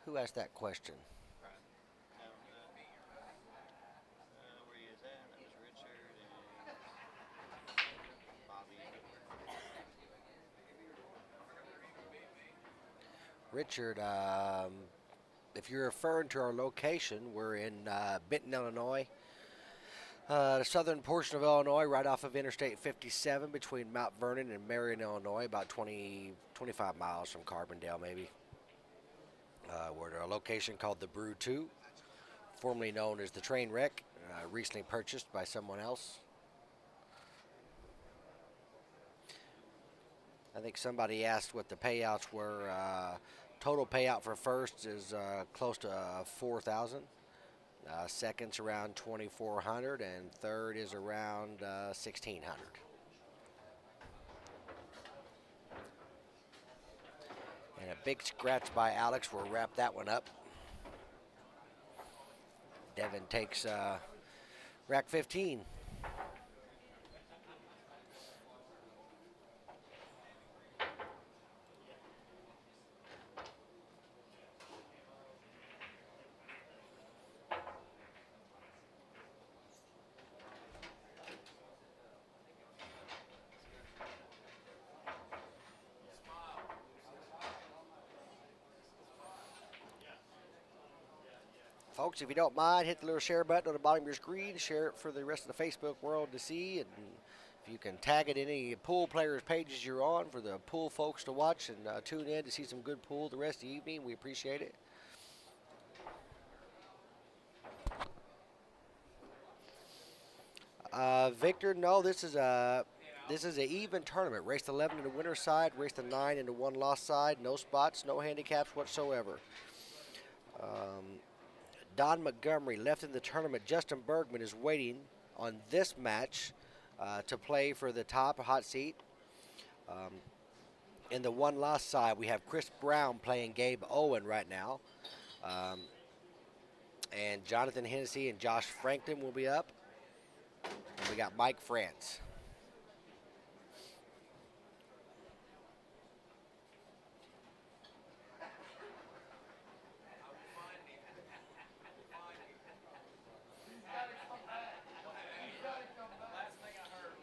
who asked that question? Where you is at? That was Richard and Bobby. Richard, if you're referring to our location, we're in Benton, Illinois. The southern portion of Illinois, right off of Interstate 57 between Mount Vernon and Marion, Illinois, about 25 miles from Carbondale, maybe. We're at a location called the Brew 2, formerly known as the Train Wreck, recently purchased by someone else. I think somebody asked what the payouts were. Total payout for first is close to 4,000. Second's around 2,400, and third is around 1,600. And a big scratch by Alex will wrap that one up. Devin takes rack 15. Folks, if you don't mind, hit the little share button on the bottom of your screen. Share it for the rest of the Facebook world to see. And if you can tag it in any pool players' pages you're on for the pool folks to watch and tune in to see some good pool the rest of the evening, we appreciate it. Victor, no, this is an even tournament. Race 11 in the winner's side, race 9 in the one loss side. No spots, no handicaps whatsoever. Don Montgomery left in the tournament. Justin Bergman is waiting on this match to play for the top hot seat. In the one loss side, we have Chris Brown playing Gabe Owen right now. And Jonathan Hennessy and Josh Franklin will be up. And we got Mike France.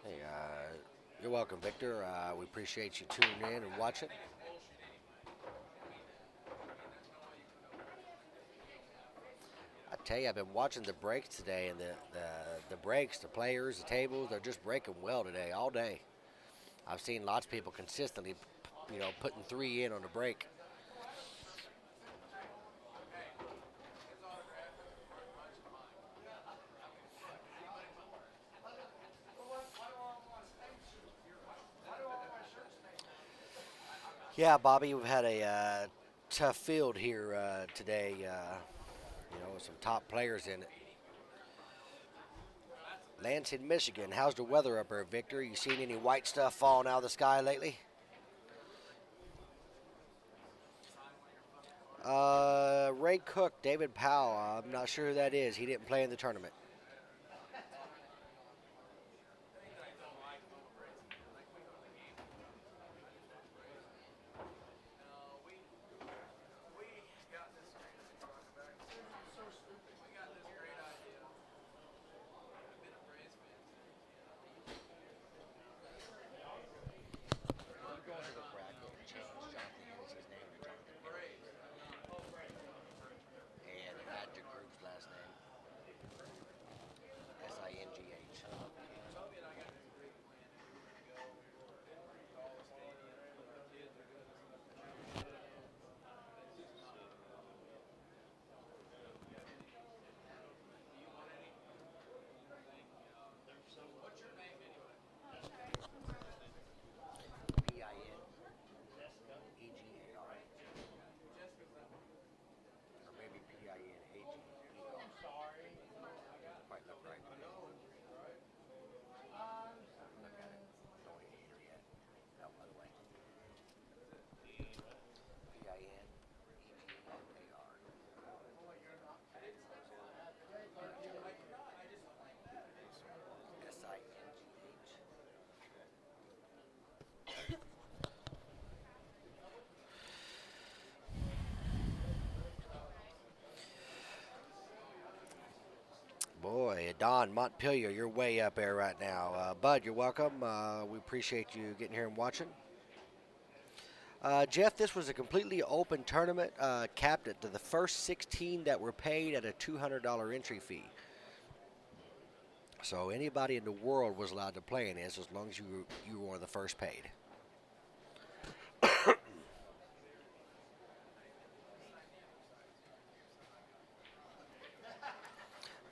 Hey, you're welcome, Victor. We appreciate you tuning in and watching. I tell you, I've been watching the breaks today, and the breaks, the players, the tables, they're just breaking well today, all day. I've seen lots of people consistently, putting 3 in on the break. Yeah, Bobby, we've had a tough field here today. With some top players in it. Lansing, Michigan. How's the weather up there, Victor? You seen any white stuff falling out of the sky lately? Ray Cook, David Powell. I'm not sure who that is. He didn't play in the tournament. And add to group's last name. Don Montpelier, you're way up there right now. Bud, you're welcome. We appreciate you getting here and watching. Jeff, this was a completely open tournament, capped it to the first 16 that were paid at a $200 entry fee. So anybody in the world was allowed to play in this as long as you were one of the first paid.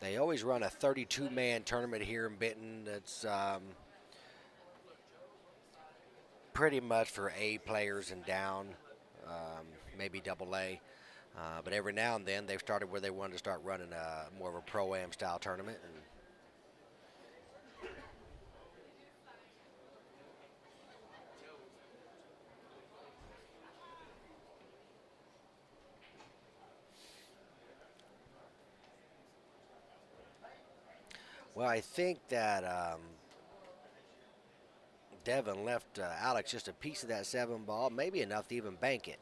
They always run a 32-man tournament here in Benton. That's pretty much for A players and down, maybe double A. But every now and then they've started where they wanted to start running more of a Pro AM style tournament. And well, I think that Devin left Alex just a piece of that 7 ball, maybe enough to even bank it.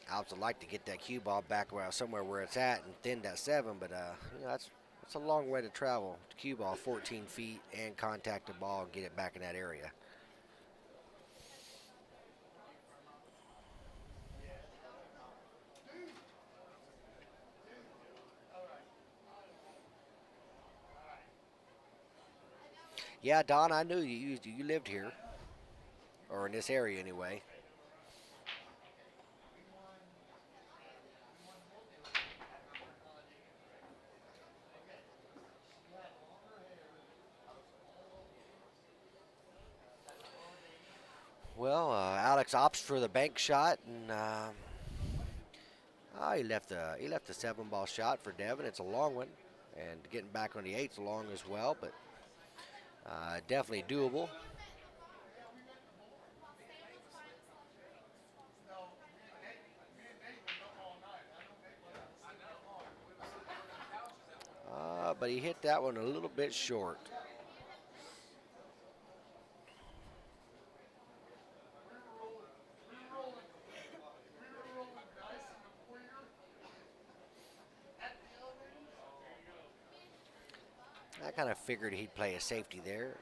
Alex would like to get that cue ball back somewhere where it's at and thin that 7, but you know, that's a long way to travel. The cue ball 14 feet and contact the ball and get it back in that area. Yeah, Don, I knew you lived here, or in this area anyway. Well, Alex opts for the bank shot, and he left the 7 ball shot for Devin. It's a long one, and getting back on the 8's long as well, but definitely doable. But he hit that one a little bit short. I kind of figured he'd play a safety there.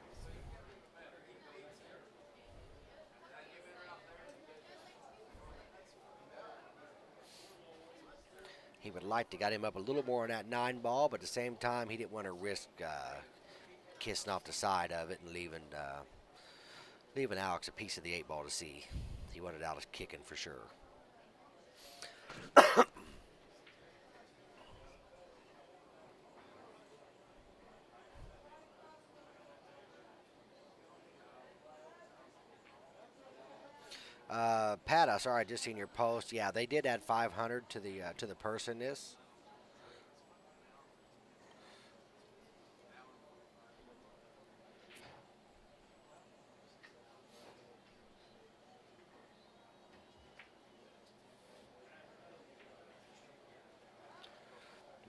He would like to got him up a little more on that 9 ball, but at the same time, he didn't want to risk kissing off the side of it and leaving Alex a piece of the 8 ball to see. He wanted Alex kicking for sure. Pat, I sorry, I just seen your post. Yeah, they did add 500 to the purse in this.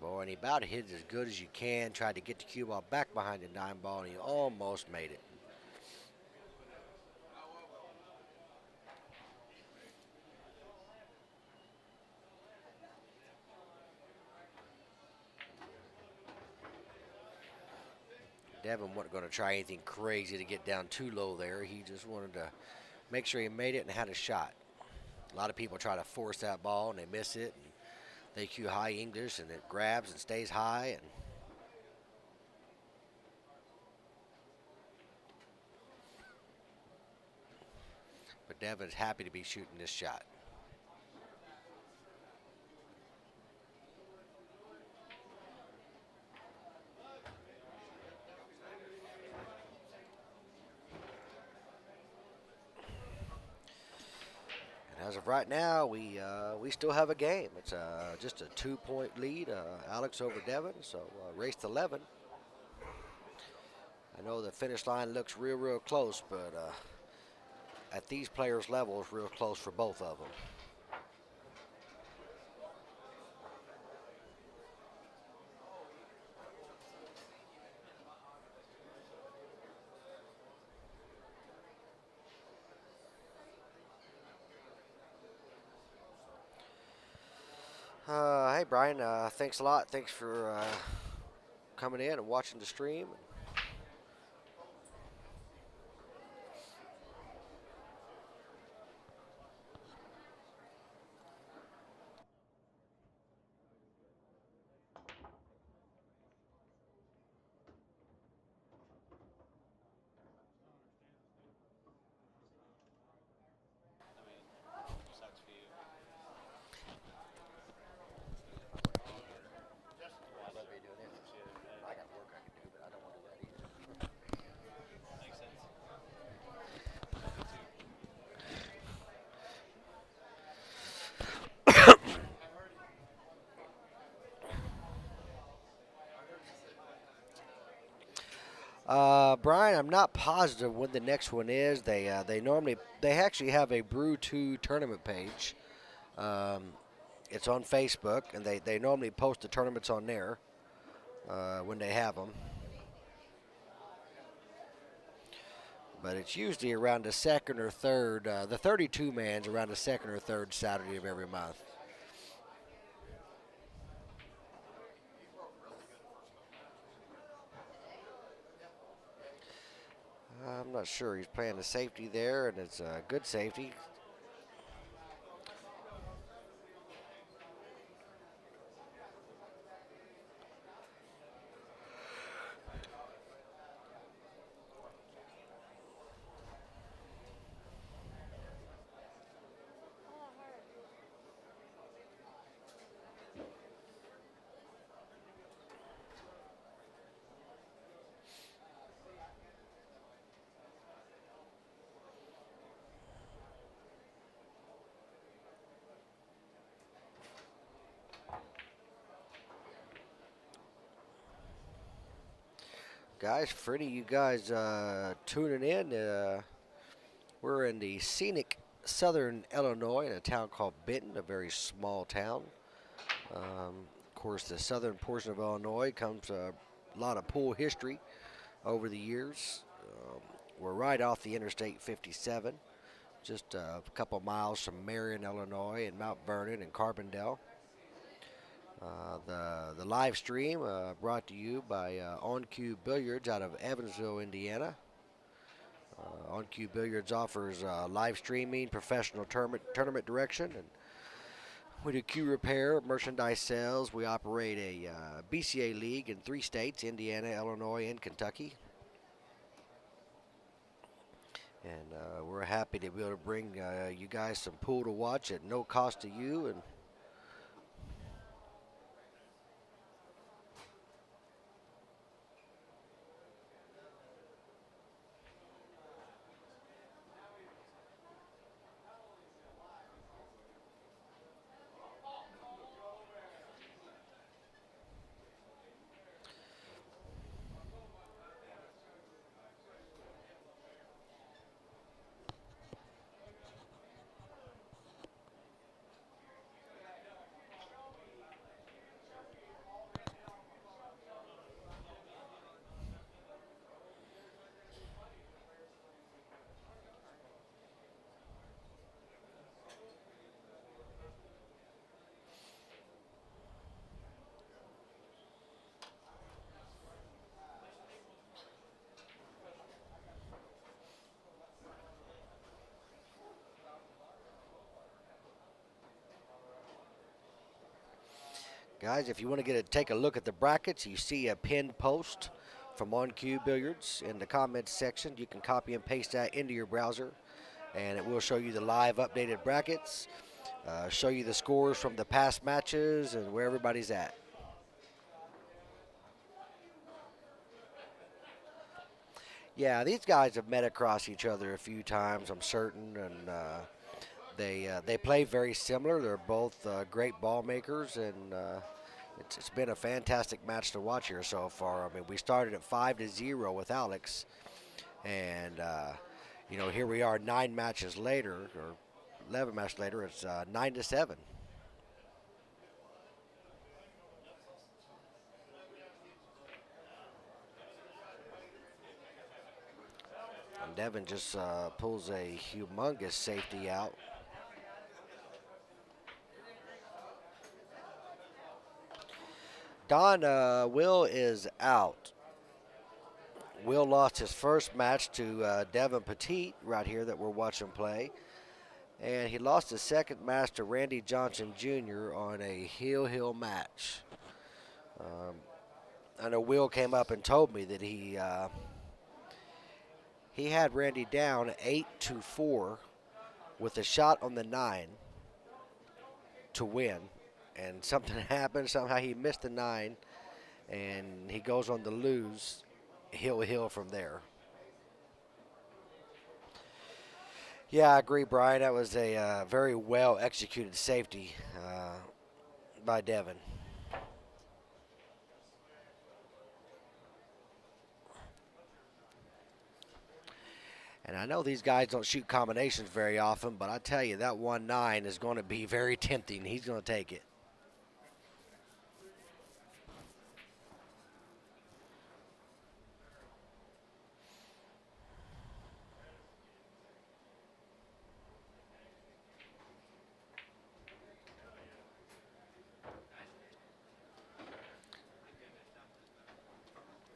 Boy, and he about hit it as good as you can. Tried to get the cue ball back behind the 9 ball, and he almost made it. Devin wasn't going to try anything crazy to get down too low there. He just wanted to make sure he made it and had a shot. A lot of people try to force that ball and they miss it. And they cue high English and it grabs and stays high. But Devin's happy to be shooting this shot. As of right now, we still have a game. It's just a 2-point lead, Alex over Devin, so race to 11. I know the finish line looks real close, but at these players' levels, real close for both of them. Hey, Brian. Thanks a lot. Thanks for coming in and watching the stream. I mean, sucks for you. I love you doing this. I got work I can do, but I don't want to do that either. Makes sense. Brian, I'm not positive when the next one is. They actually have a Brew 2 tournament page. Um, it's on Facebook, and they normally post the tournaments on there when they have them. But it's usually around the second or third. The 32 man's around the second or third Saturday of every month. I'm not sure. He's playing the safety there, and it's a good safety. Guys, for any of you guys tuning in, we're in the scenic southern Illinois in a town called Benton, a very small town. Of course, the southern portion of Illinois comes a lot of pool history over the years. We're right off the Interstate 57, just a couple miles from Marion, Illinois, and Mount Vernon and Carbondale. The live stream brought to you by On Cue Billiards out of Evansville, Indiana. On Cue Billiards offers live streaming, professional tournament direction, and we do cue repair, merchandise sales. We operate a BCA league in 3 states: Indiana, Illinois, and Kentucky. And we're happy to be able to bring you guys some pool to watch at no cost to you. And guys, if you want to take a look at the brackets, you see a pinned post from On Cue Billiards in the comments section. You can copy and paste that into your browser, and it will show you the live updated brackets, show you the scores from the past matches and where everybody's at. Yeah, these guys have met across each other a few times, I'm certain, and they play very similar. They're both great ball makers, and it's been a fantastic match to watch here so far. I mean, we started at 5-0 with Alex, and here we are 9 matches later, or 11 matches later. It's 9-7. And Devin just pulls a humongous safety out. Don, Will is out. Will lost his first match to Devin Poteet right here that we're watching play. And he lost his second match to Randy Johnson Jr. on a heel match. I know Will came up and told me that he had Randy down 8-4 with a shot on the 9 to win. And something happened. Somehow he missed the 9, and he goes on to lose heel from there. Yeah, I agree, Brian. That was a very well executed safety by Devin. And I know these guys don't shoot combinations very often, but I tell you, that 1-9 is going to be very tempting. He's going to take it.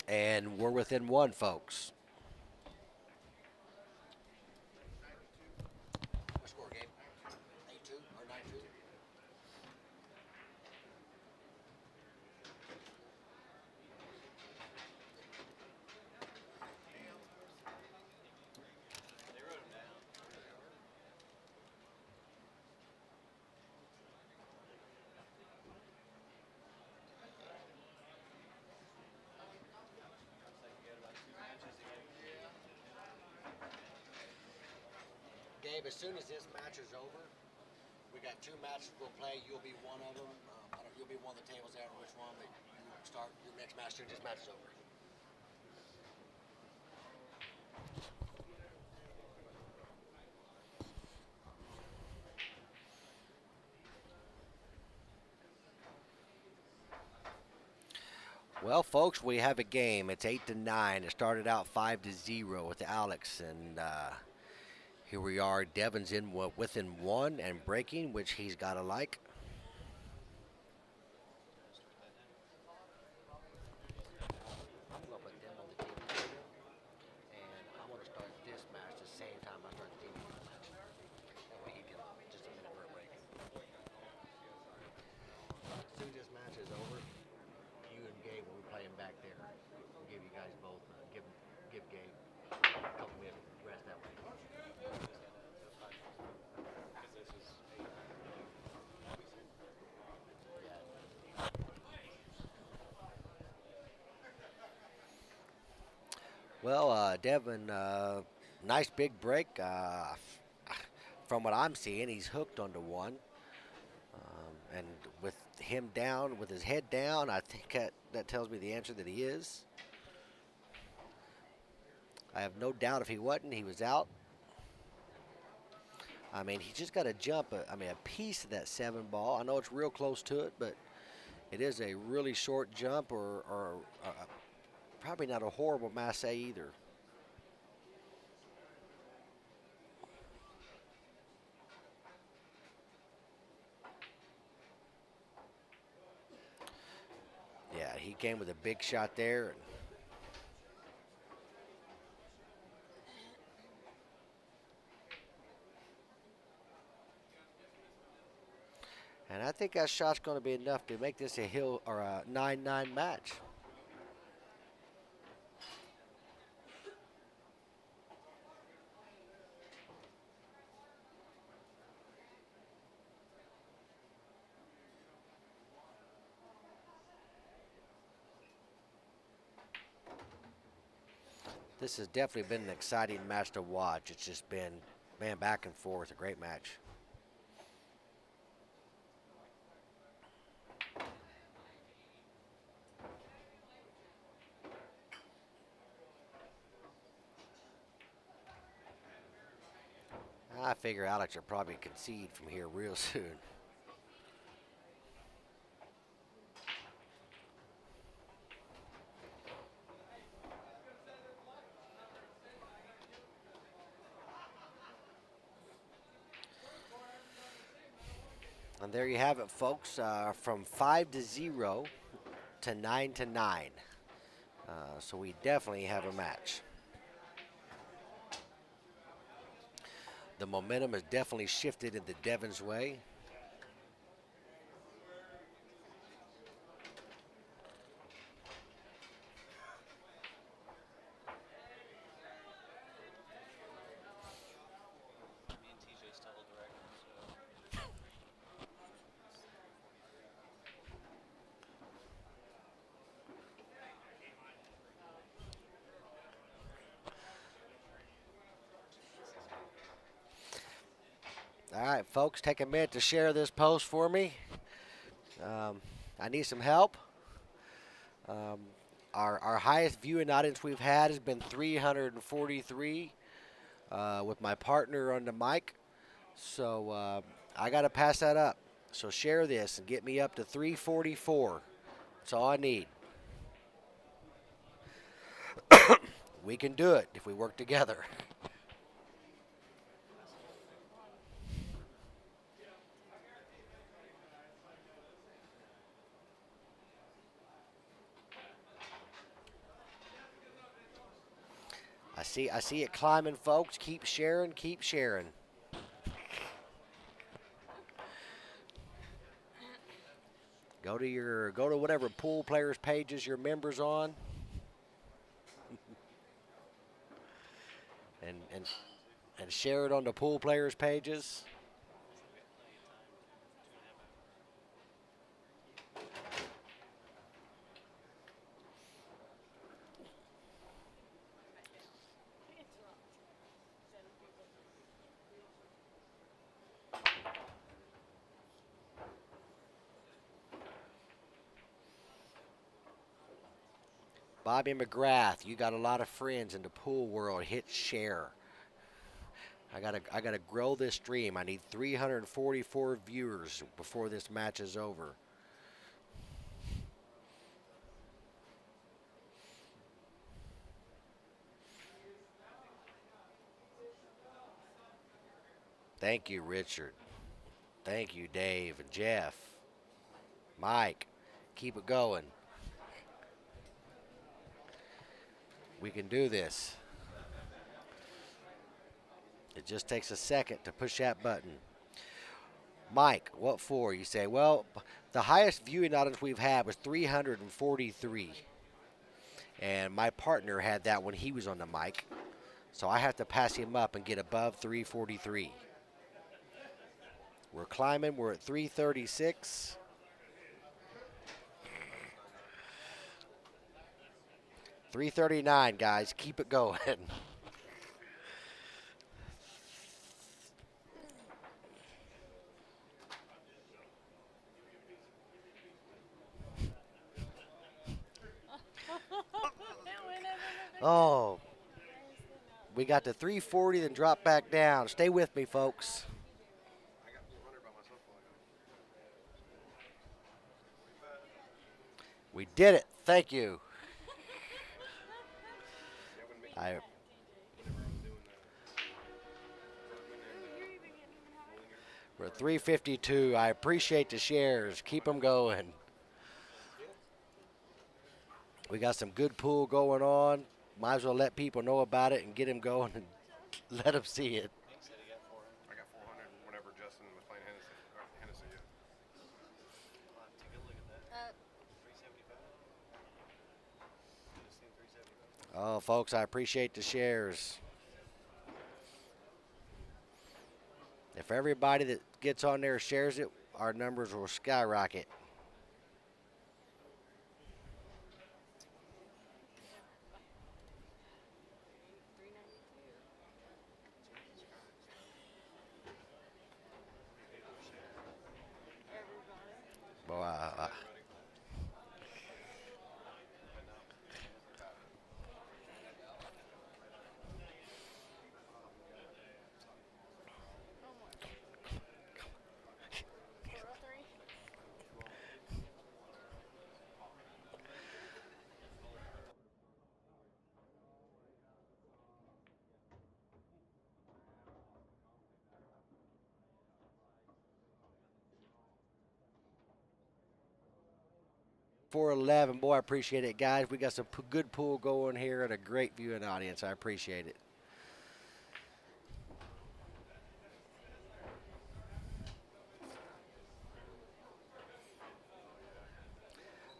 And we're within 1, folks. What score, Gabe? 8-2 or 9-2? They wrote him down. Looks like you got about 2 matches to get. Gabe, as soon as this match is over, we got 2 matches we'll play. You'll be one of them. You'll be one of the tables. I don't know which one, but you start your next match as soon as this match is over. Well, folks, we have a game. It's 8-9. It started out 5-0 with Alex, and here we are. Devin's in within 1 and breaking, which he's got to like. I'm going to put Devin on the TV table, and I'm going to start this match the same time I start the TV match. That way he can just a minute for a break. As soon as this match is over, you and Gabe will be playing back there. We'll give you guys both, give Gabe a couple minutes rest that way. Well, Devin, nice big break. From what I'm seeing, he's hooked onto 1. And with him down, with his head down, I think that tells me the answer that he is. I have no doubt if he wasn't, he was out. I mean, he just got to jump, a piece of that 7 ball. I know it's real close to it, but it is a really short jump or probably not a horrible masse either. Yeah, he came with a big shot there. And I think that shot's going to be enough to make this a 9-9 match. This has definitely been an exciting match to watch. It's just been, man, back and forth, a great match. I figure Alex will probably concede from here real soon. And there you have it, folks. From 5-0 to 9-9. So we definitely have a match. The momentum has definitely shifted into Devin's way. Me and TJ still hold the record, so. All right, folks, take a minute to share this post for me. I need some help. Our highest viewing audience we've had has been 343 with my partner on the mic. So I got to pass that up. So share this and get me up to 344. That's all I need. We can do it if we work together. I see it climbing, folks. Keep sharing, keep sharing. Go to whatever pool players pages your members on. and share it on the pool players pages. Bobby McGrath, you got a lot of friends in the pool world. Hit share. I gotta grow this stream. I need 344 viewers before this match is over. Thank you, Richard. Thank you, Dave and Jeff. Mike, keep it going. We can do this. It just takes a second to push that button. Mike, what for? You say, well, the highest viewing audience we've had was 343. And my partner had that when he was on the mic. So I have to pass him up and get above 343. We're climbing. We're at 336. $339, guys. Keep it going. Oh, we got to 340, then drop back down. Stay with me, folks. We did it. Thank you. We're at 352. I appreciate the shares. Keep them going. We got some good pool going on. Might as well let people know about it and get them going and let them see it. Nick said he got 400. I got 400 whenever Justin was playing Hennessy. Yeah. I'll have to take a look at that. 375. Just seen 375. Oh, folks, I appreciate the shares. If everybody that gets on there shares it, our numbers will skyrocket. Boy, 411. Boy, I appreciate it, guys. We got some good pool going here and a great viewing audience. I appreciate it.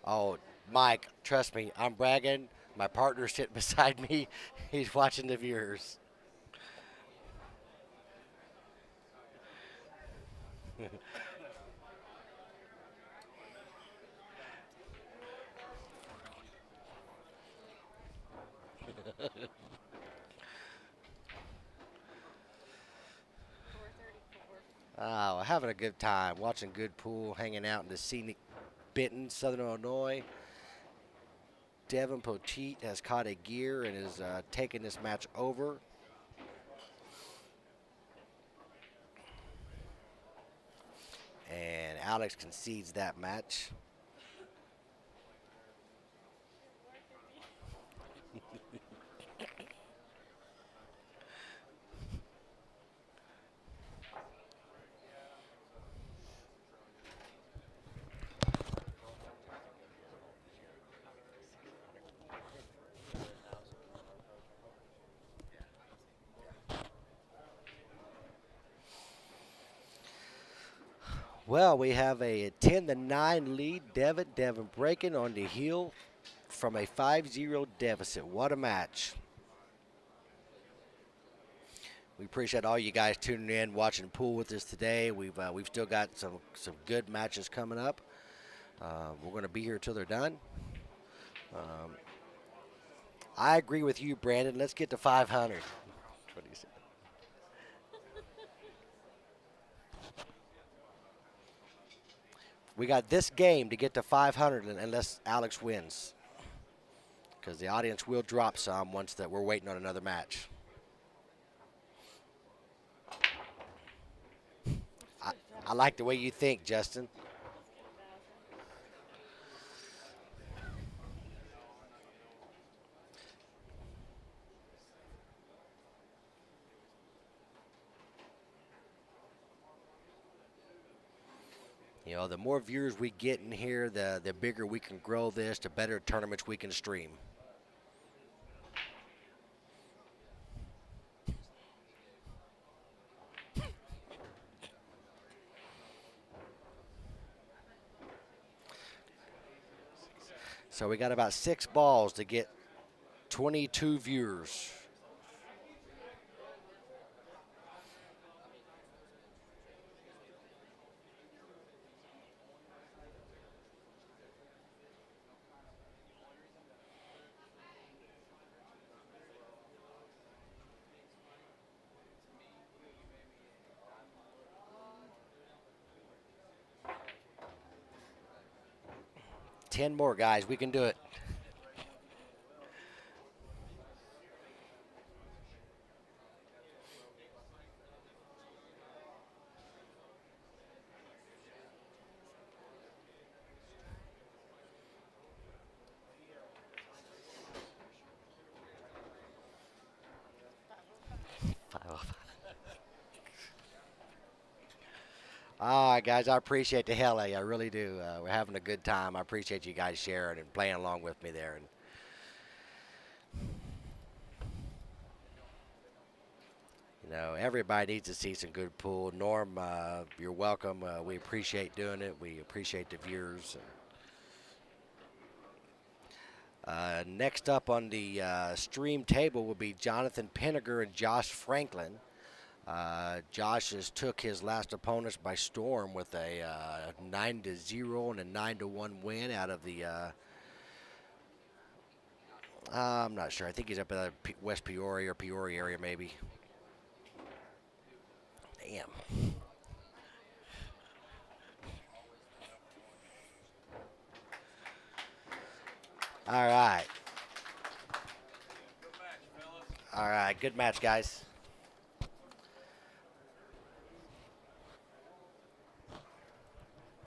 Oh, Mike, trust me, I'm bragging. My partner's sitting beside me. He's watching the viewers. Oh, having a good time, watching good pool, hanging out in the scenic Benton, Southern Illinois. Devin Poteet has caught a gear and is taking this match over. And Alex concedes that match. Well, we have a 10-9 lead. Devin breaking on the heel from a 5-0 deficit. What a match. We appreciate all you guys tuning in, watching pool with us today. We've still got some good matches coming up. We're going to be here till they're done. I agree with you, Brandon. Let's get to 500. That's what he said. We got this game to get to 500 unless Alex wins, because the audience will drop some once that we're waiting on another match. I like the way you think, Justin. You know, the more viewers we get in here, the bigger we can grow this, the better tournaments we can stream. So we got about 6 balls to get 22 viewers. Ten more, guys. We can do it. All right, guys, I appreciate the hell out of you. I really do. We're having a good time. I appreciate you guys sharing and playing along with me there. And you know, everybody needs to see some good pool. Norm, you're welcome. We appreciate doing it. We appreciate the viewers. Next up on the stream table will be Jonathan Penniger and Josh Franklin. Josh has took his last opponents by storm with a 9-0 and a 9-1 win out of the. I'm not sure. I think he's up in West Peoria or Peoria area, maybe. Damn. All right. All right. Good match, guys.